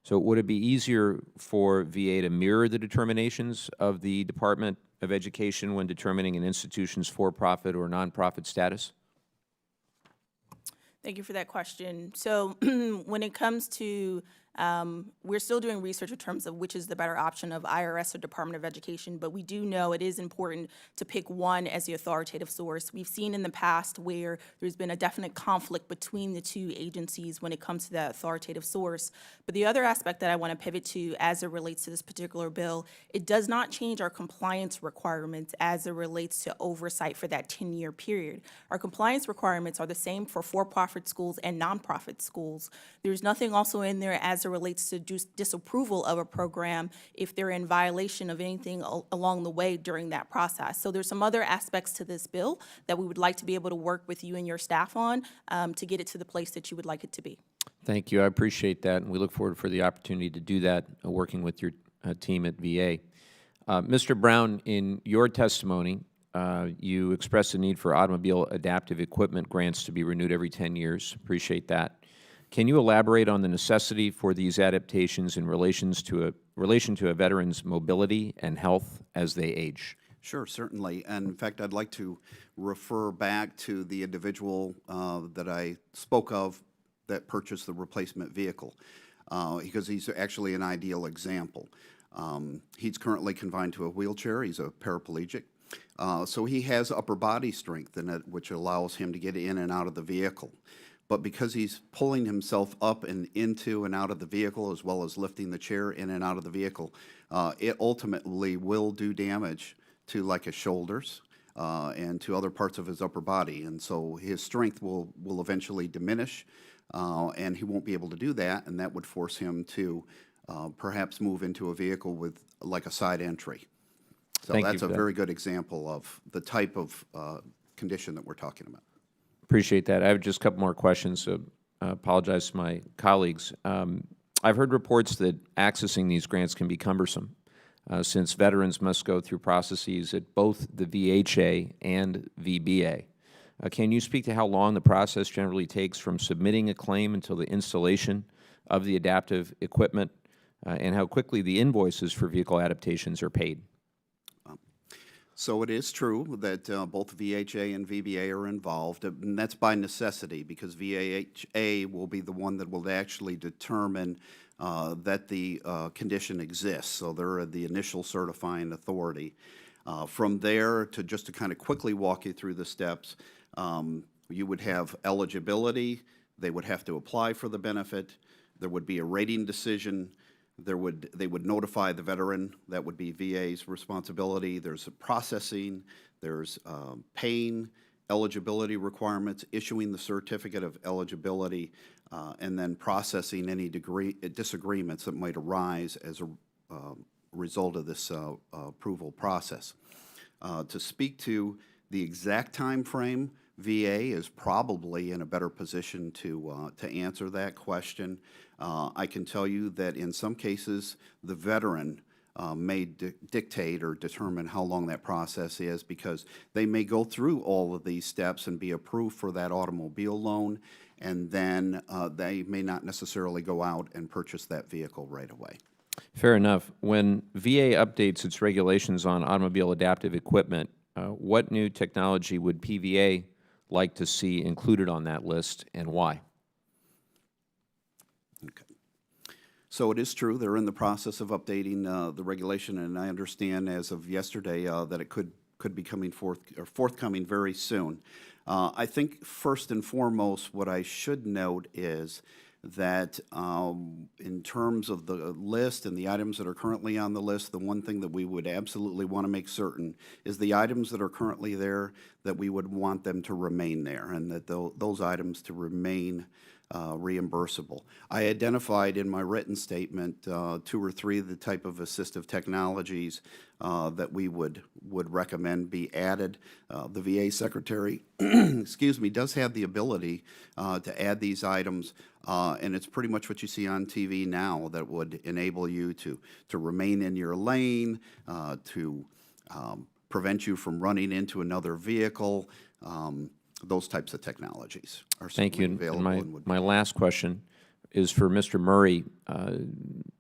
So would it be easier for VA to mirror the determinations of the Department of Education when determining an institution's for-profit or nonprofit status? Thank you for that question. So when it comes to, we're still doing research in terms of which is the better option of IRS or Department of Education, but we do know it is important to pick one as the authoritative source. We've seen in the past where there's been a definite conflict between the two agencies when it comes to that authoritative source. But the other aspect that I want to pivot to as it relates to this particular bill, it does not change our compliance requirements as it relates to oversight for that 10-year period. Our compliance requirements are the same for for-profit schools and nonprofit schools. There's nothing also in there as it relates to disapproval of a program if they're in violation of anything along the way during that process. So there's some other aspects to this bill that we would like to be able to work with you and your staff on to get it to the place that you would like it to be. Thank you. I appreciate that, and we look forward for the opportunity to do that working with your team at VA. Mr. Brown, in your testimony, you expressed the need for automobile adaptive equipment grants to be renewed every 10 years. Appreciate that. Can you elaborate on the necessity for these adaptations in relation to a veteran's mobility and health as they age? Sure, certainly. And in fact, I'd like to refer back to the individual that I spoke of that purchased the replacement vehicle, because he's actually an ideal example. He's currently confined to a wheelchair. He's a paraplegic. So he has upper body strength in it, which allows him to get in and out of the vehicle. But because he's pulling himself up and into and out of the vehicle, as well as lifting the chair in and out of the vehicle, it ultimately will do damage to like his shoulders and to other parts of his upper body. And so his strength will eventually diminish, and he won't be able to do that, and that would force him to perhaps move into a vehicle with like a side entry. So that's a very good example of the type of condition that we're talking about. Appreciate that. I have just a couple more questions, so I apologize to my colleagues. I've heard reports that accessing these grants can be cumbersome. since veterans must go through processes at both the VHA and VBA. Can you speak to how long the process generally takes from submitting a claim until the installation of the adaptive equipment, and how quickly the invoices for vehicle adaptations are paid? So it is true that both VHA and VBA are involved, and that's by necessity because VHA will be the one that will actually determine that the condition exists. So they're the initial certifying authority. From there, to kind of quickly walk you through the steps, you would have eligibility. They would have to apply for the benefit. There would be a rating decision. They would notify the veteran. That would be VA's responsibility. There's processing. There's paying eligibility requirements, issuing the certificate of eligibility, and then processing any disagreements that might arise as a result of this approval process. To speak to the exact time frame, VA is probably in a better position to answer that question. I can tell you that in some cases, the veteran may dictate or determine how long that process is because they may go through all of these steps and be approved for that automobile loan, and then they may not necessarily go out and purchase that vehicle right away. Fair enough. When VA updates its regulations on automobile adaptive equipment, what new technology would PVA like to see included on that list, and why? Okay. So it is true, they're in the process of updating the regulation, and I understand as of yesterday that it could be forthcoming very soon. I think first and foremost, what I should note is that in terms of the list and the items that are currently on the list, the one thing that we would absolutely want to make certain is the items that are currently there, that we would want them to remain there, and that those items to remain reimbursable. I identified in my written statement 2 or 3 of the type of assistive technologies that we would recommend be added. The VA Secretary, excuse me, does have the ability to add these items, and it's pretty much what you see on TV now that would enable you to remain in your lane, to prevent you from running into another vehicle. Those types of technologies are Thank you. certainly available. And my last question is for Mr. Murray,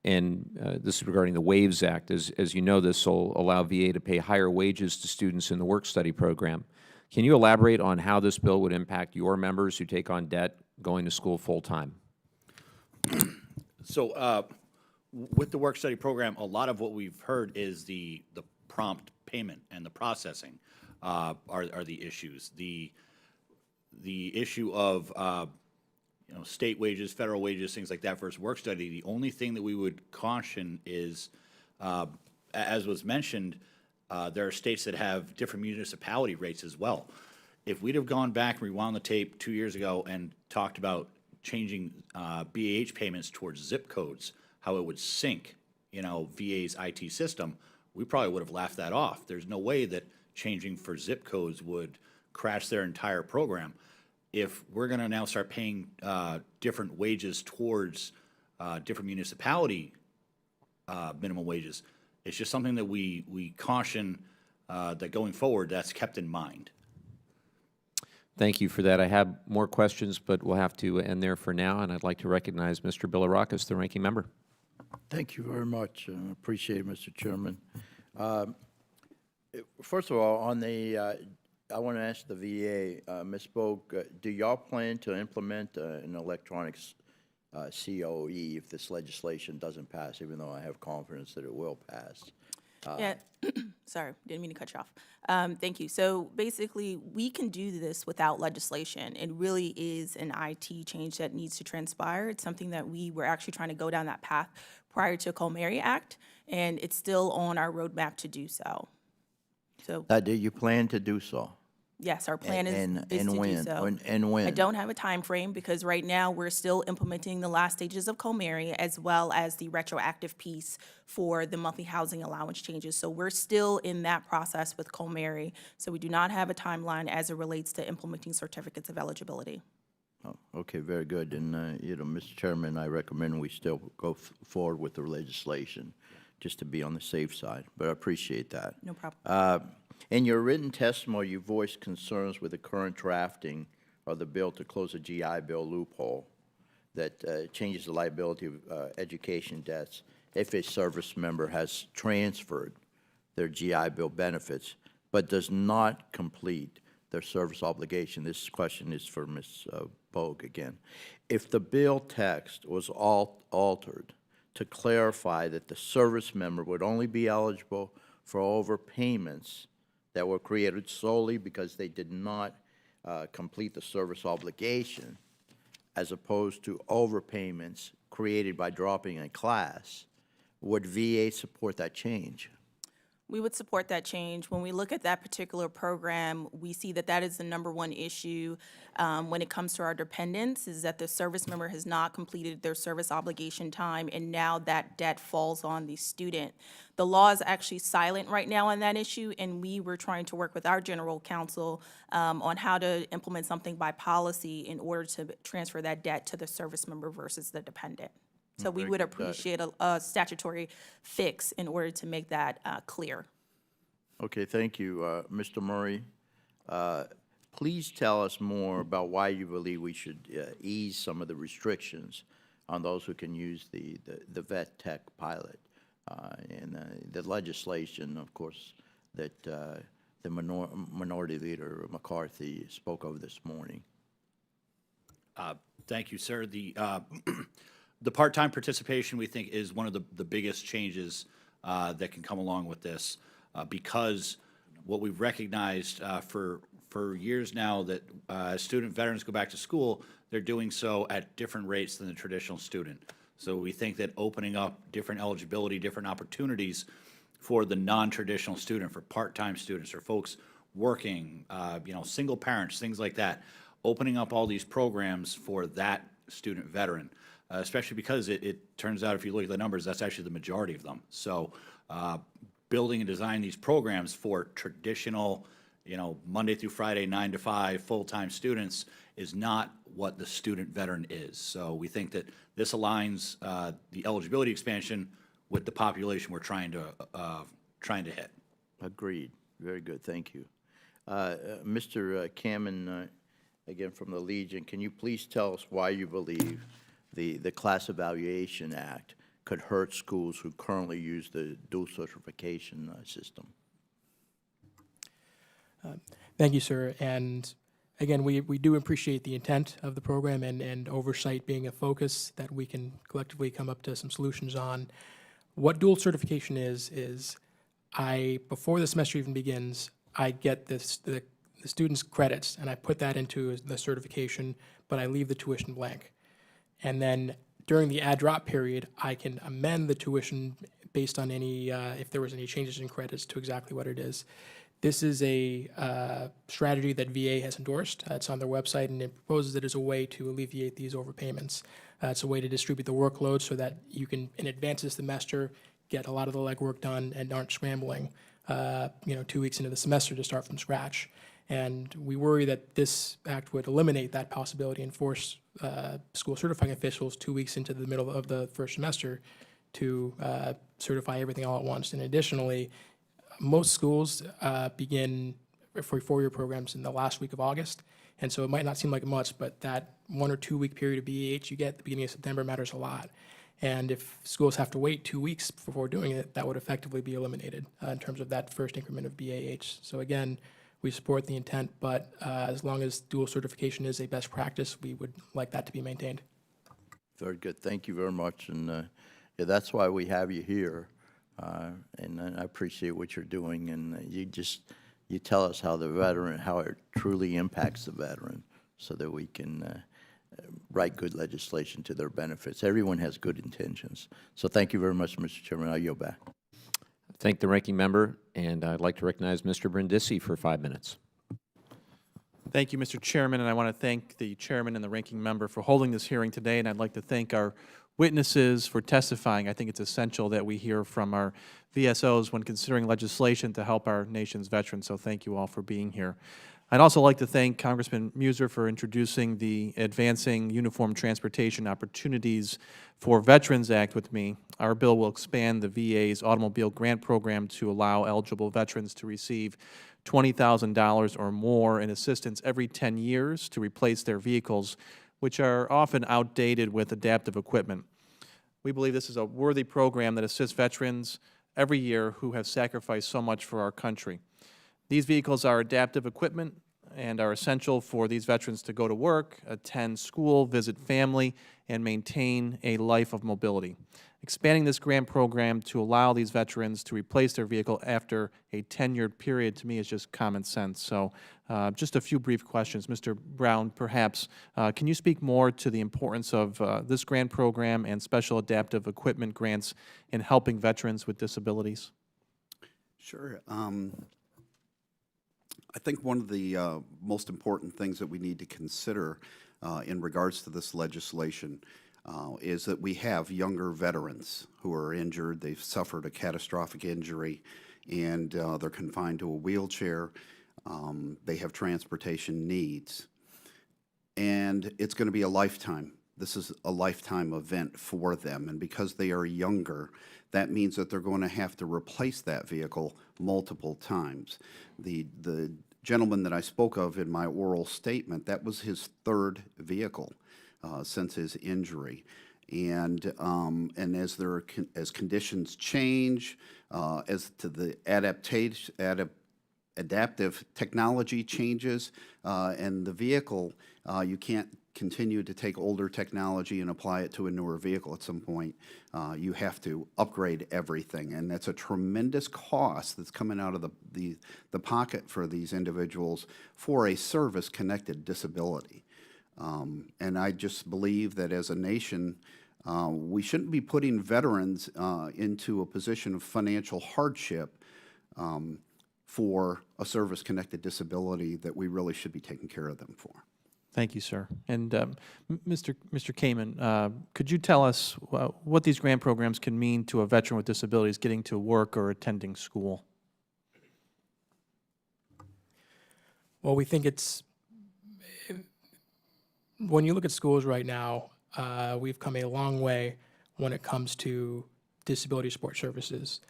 and this is regarding the WAVES Act. As you know, this will allow VA to pay higher wages to students in the work-study program. Can you elaborate on how this bill would impact your members who take on debt going to school full-time? So with the work-study program, a lot of what we've heard is the prompt payment and the processing are the issues. The issue of state wages, federal wages, things like that versus work study, the only thing that we would caution is, as was mentioned, there are states that have different municipality rates as well. If we'd have gone back and rewound the tape 2 years ago and talked about changing BAH payments towards zip codes, how it would sync, VA's IT system, we probably would have laughed that off. There's no way that changing for zip codes would crash their entire program. If we're going to now start paying different wages towards different municipality minimum wages, it's just something that we caution that going forward, that's kept in mind. Thank you for that. I have more questions, but we'll have to end there for now, and I'd like to recognize Mr. Bilirakis, the ranking member. Thank you very much. Appreciate it, Mr. Chairman. First of all, on the I want to ask the VA, Ms. Bogue, do y'all plan to implement an electronic COE if this legislation doesn't pass, even though I have confidence that it will pass? Yeah, sorry, didn't mean to cut you off. Thank you. So basically, we can do this without legislation. It really is an IT change that needs to transpire. It's something that we were actually trying to go down that path prior to Comary Act, and it's still on our roadmap to do so. So Do you plan to do so? yes, our plan is And to do when? so. And when? I don't have a time frame because right now we're still implementing the last stages of Comary as well as the retroactive piece for the monthly housing allowance changes. So we're still in that process with Comary. So we do not have a timeline as it relates to implementing certificates of eligibility. Oh, okay, very good. And, Mr. Chairman, I recommend we still go forward with the legislation just to be on the safe side, but I appreciate that. No problem. In your written testimony, you voiced concerns with the current drafting of the bill to close a GI Bill loophole that changes the liability of education debts if a service member has transferred their GI Bill benefits but does not complete their service obligation. This question is for Ms. Bogue again. If the bill text was altered to clarify that the service member would only be eligible for overpayments that were created solely because they did not complete the service obligation, as opposed to overpayments created by dropping a class, would VA support that change? We would support that change. When we look at that particular program, we see that that is the #1 issue when it comes to our dependents, is that the service member has not completed their service obligation time, and now that debt falls on the student. The law is actually silent right now on that issue, and we were trying to work with our general counsel on how to implement something by policy in order to transfer that debt to the service member versus the dependent. So we would appreciate a statutory fix in order to make that clear. Okay, thank you. Mr. Murray, please tell us more about why you believe we should ease some of the restrictions on those who can use the vet tech pilot and the legislation, of course, that the Minority Leader McCarthy spoke of this morning. Thank you, sir. The part-time participation, we think, is one of the biggest changes that can come along with this, because what we've recognized for years now that student veterans go back to school, they're doing so at different rates than the traditional student. So we think that opening up different eligibility, different opportunities for the non-traditional student, for part-time students, or folks working, single parents, things like that, opening up all these programs for that student veteran. Especially because it turns out, if you look at the numbers, that's actually the majority of them. So building and designing these programs for traditional, Monday through Friday, 9 to 5, full-time students is not what the student veteran is. So we think that this aligns the eligibility expansion with the population we're trying to hit. Agreed. Very good. Thank you. Mr. Kamen, again from the Legion, can you please tell us why you believe the Class Evaluation Act could hurt schools who currently use the dual certification system? Thank you, sir. And again, we do appreciate the intent of the program and oversight being a focus that we can collectively come up to some solutions on. What dual certification is before the semester even begins, I get the student's credits and I put that into the certification, but I leave the tuition blank. And then during the add drop period, I can amend the tuition based on any, if there was any changes in credits to exactly what it is. This is a strategy that VA has endorsed. It's on their website, and it proposes it as a way to alleviate these overpayments. It's a way to distribute the workload so that you can, in advance of the semester, get a lot of the legwork done and aren't scrambling, 2 weeks into the semester to start from scratch. And we worry that this act would eliminate that possibility and force school certifying officials 2 weeks into the middle of the first semester to certify everything all at once. And additionally, most schools begin for 4-year programs in the last week of August. And so it might not seem like much, but that 1 or 2 week period of BEH you get at the beginning of September matters a lot. And if schools have to wait 2 weeks before doing it, that would effectively be eliminated in terms of that first increment of BAH. So again, we support the intent, but as long as dual certification is a best practice, we would like that to be maintained. Very good. Thank you very much. And yeah, that's why we have you here. And I appreciate what you're doing. And you tell us how how it truly impacts the veteran so that we can write good legislation to their benefits. Everyone has good intentions. So thank you very much, Mr. Chairman. I'll yield back. Thank the ranking member, and I'd like to recognize Mr. Brindisi for 5 minutes. Thank you, Mr. Chairman, and I want to thank the chairman and the ranking member for holding this hearing today, and I'd like to thank our witnesses for testifying. I think it's essential that we hear from our VSOs when considering legislation to help our nation's veterans, so thank you all for being here. I'd also like to thank Congressman Muser for introducing the Advancing Uniform Transportation Opportunities for Veterans Act with me. Our bill will expand the VA's automobile grant program to allow eligible veterans to receive $20,000 or more in assistance every 10 years to replace their vehicles, which are often outdated with adaptive equipment. We believe this is a worthy program that assists veterans every year who have sacrificed so much for our country. These vehicles are adaptive equipment and are essential for these veterans to go to work, attend school, visit family, and maintain a life of mobility. Expanding this grant program to allow these veterans to replace their vehicle after a 10-year period, to me, is just common sense. So just a few brief questions. Mr. Brown, perhaps, can you speak more to the importance of this grant program and special adaptive equipment grants in helping veterans with disabilities? Sure. I think one of the most important things that we need to consider in regards to this legislation is that we have younger veterans who are injured. They've suffered a catastrophic injury, and they're confined to a wheelchair. They have transportation needs. And it's going to be a lifetime. This is a lifetime event for them. And because they are younger, that means that they're going to have to replace that vehicle multiple times. The gentleman that I spoke of in my oral statement, that was his third vehicle since his injury. And as conditions change, as to the adaptive technology changes, and the vehicle, you can't continue to take older technology and apply it to a newer vehicle. At some point, you have to upgrade everything, and that's a tremendous cost that's coming out of the pocket for these individuals for a service-connected disability. And I just believe that as a nation, we shouldn't be putting veterans into a position of financial hardship for a service-connected disability that we really should be taking care of them for. Thank you, sir. And Mr. Kamen, could you tell us what these grant programs can mean to a veteran with disabilities getting to work or attending school? Well, we think when you look at schools right now, we've come a long way when it comes to disability support services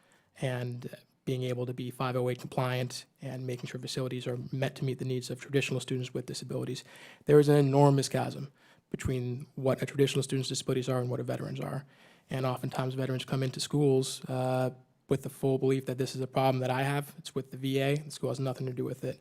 and being able to be 508 compliant and making sure facilities are met to meet the needs of traditional students with disabilities. There is an enormous chasm between what a traditional student's disabilities are and what a veteran's are. And oftentimes veterans come into schools with the full belief that this is a problem that I have. It's with the VA. The school has nothing to do with it.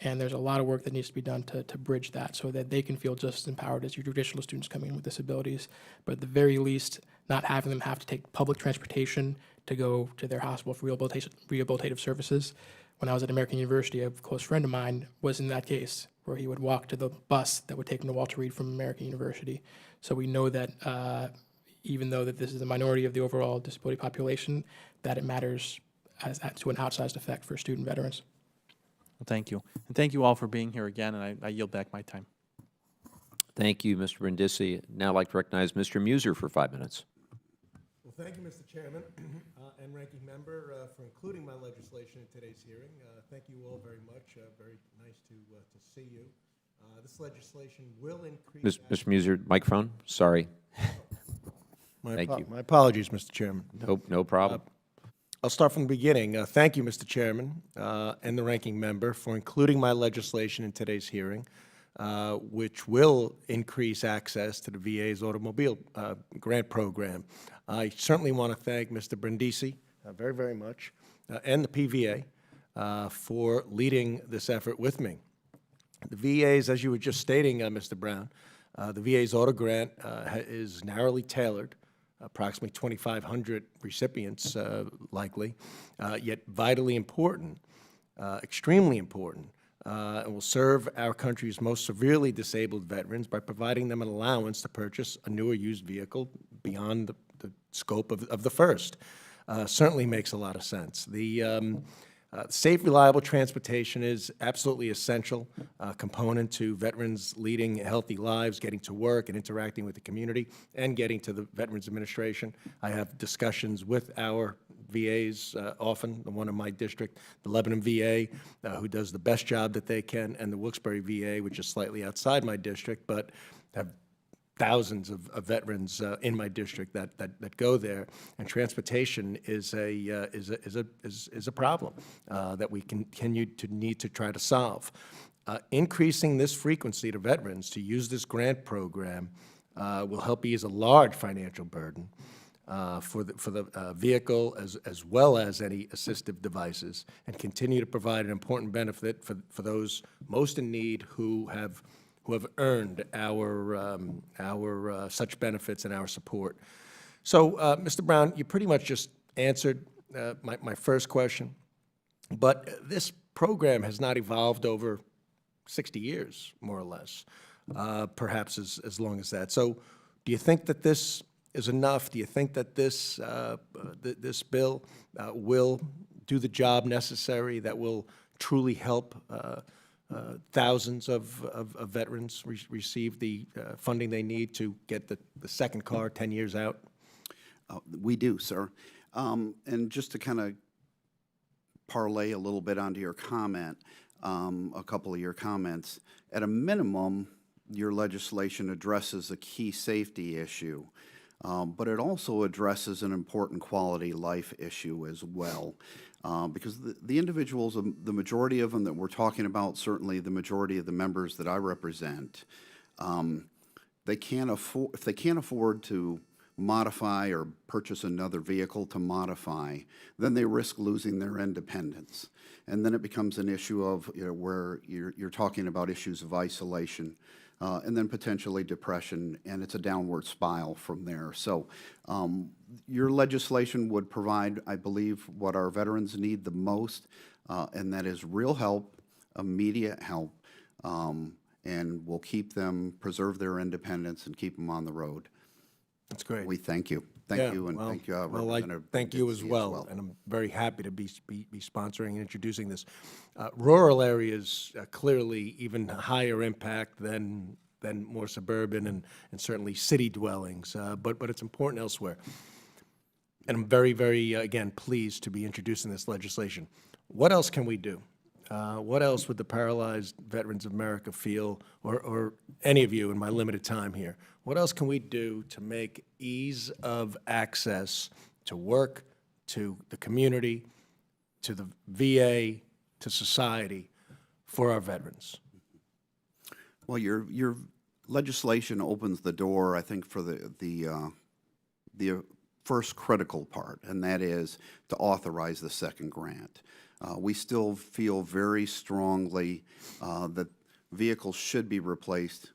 And there's a lot of work that needs to be done to bridge that so that they can feel just as empowered as your traditional students coming in with disabilities. But at the very least, not having them have to take public transportation to go to their hospital for rehabilitative services. When I was at American University, a close friend of mine was in that case, where he would walk to the bus that would take him to Walter Reed from American University. So we know that even though that this is a minority of the overall disability population, that it matters to an outsized effect for student veterans. Well, thank you. And thank you all for being here again, and I yield back my time. Thank you, Mr. Brindisi. Now I'd like to recognize Mr. Muser for 5 minutes. Well, thank you, Mr. Chairman and Ranking Member, for including my legislation in today's hearing. Thank you all very much. Very nice to see you. This legislation will increase... Mr. Muser, microphone. Sorry. Thank you. My apologies, Mr. Chairman. No problem. I'll start from the beginning. Thank you, Mr. Chairman and the Ranking Member, for including my legislation in today's hearing, which will increase access to the VA's automobile grant program. I certainly want to thank Mr. Brindisi very, very much, and the PVA for leading this effort with me. The VA's, as you were just stating, Mr. Brown, the VA's auto grant is narrowly tailored, approximately 2,500 recipients likely, yet vitally important, extremely important, and will serve our country's most severely disabled veterans by providing them an allowance to purchase a new or used vehicle beyond the scope of the first. Certainly makes a lot of sense. The safe, reliable transportation is absolutely essential component to veterans leading healthy lives, getting to work and interacting with the community, and getting to the Veterans Administration. I have discussions with our VAs often, the one in my district, the Lebanon VA, who does the best job that they can, and the Wilkes-Barre VA, which is slightly outside my district, but have thousands of veterans in my district that go there, and transportation is a problem that we continue to need to try to solve. Increasing this frequency to veterans to use this grant program will help ease a large financial burden for the vehicle as well as any assistive devices, and continue to provide an important benefit for those most in need who have earned our such benefits and our support. So, Mr. Brown, you pretty much just answered my first question, but this program has not evolved over 60 years, more or less, perhaps as long as that. So do you think that this is enough? Do you think that this bill will do the job necessary, that will truly help thousands of veterans receive the funding they need to get the second car 10 years out? We do, sir. And just to kind of parlay a little bit onto your comment, a couple of your comments, at a minimum, your legislation addresses a key safety issue, but it also addresses an important quality life issue as well. Because the individuals, the majority of them that we're talking about, certainly the majority of the members that I represent, they can't afford, if they can't afford to modify or purchase another vehicle to modify, then they risk losing their independence. And then it becomes an issue of, where you're talking about issues of isolation, and then potentially depression, and it's a downward spiral from there. So your legislation would provide, I believe, what our veterans need the most, and that is real help, immediate help, and will keep them, preserve their independence, and keep them on the road. That's great. We thank you. Thank you, and thank you, Representative. Thank you as well, and I'm very happy to be sponsoring and introducing this. Rural areas clearly even higher impact than more suburban and certainly city dwellings, but it's important elsewhere. And I'm very, very, again, pleased to be introducing this legislation. What else can we do? What else would the Paralyzed Veterans of America feel, or any of you in my limited time here, what else can we do to make ease of access to work, to the community, to the VA, to society for our veterans? Well, your legislation opens the door, I think, for the first critical part, and that is to authorize the second grant. We still feel very strongly that vehicles should be replaced.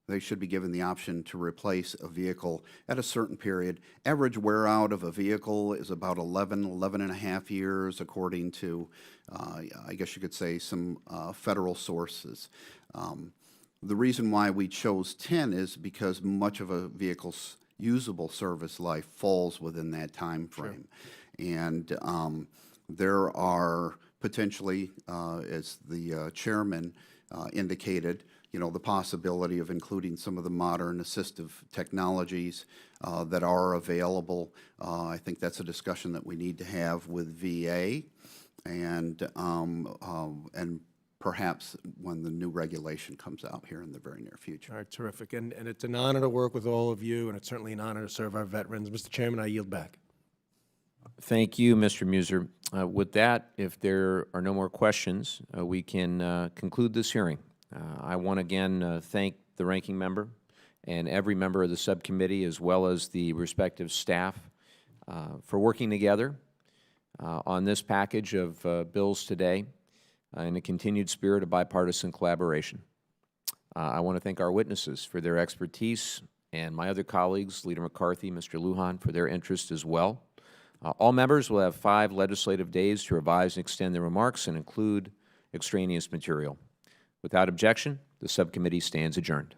They should be given the option to replace a vehicle at a certain period. Average wear out of a vehicle is about 11 and a half years, according to, I guess you could say, some federal sources. The reason why we chose 10 is because much of a vehicle's usable service life falls within that time frame. Sure. And there are potentially, as the chairman indicated, the possibility of including some of the modern assistive technologies that are available. I think that's a discussion that we need to have with VA, and perhaps when the new regulation comes out here in the very near future. All right, terrific. And it's an honor to work with all of you, and it's certainly an honor to serve our veterans. Mr. Chairman, I yield back. Thank you, Mr. Muser. With that, if there are no more questions, we can conclude this hearing. I want to again thank the ranking member and every member of the subcommittee, as well as the respective staff, for working together on this package of bills today in a continued spirit of bipartisan collaboration. I want to thank our witnesses for their expertise, and my other colleagues, Leader McCarthy, Mr. Lujan, for their interest as well. All members will have 5 legislative days to revise and extend their remarks and include extraneous material. Without objection, the subcommittee stands adjourned.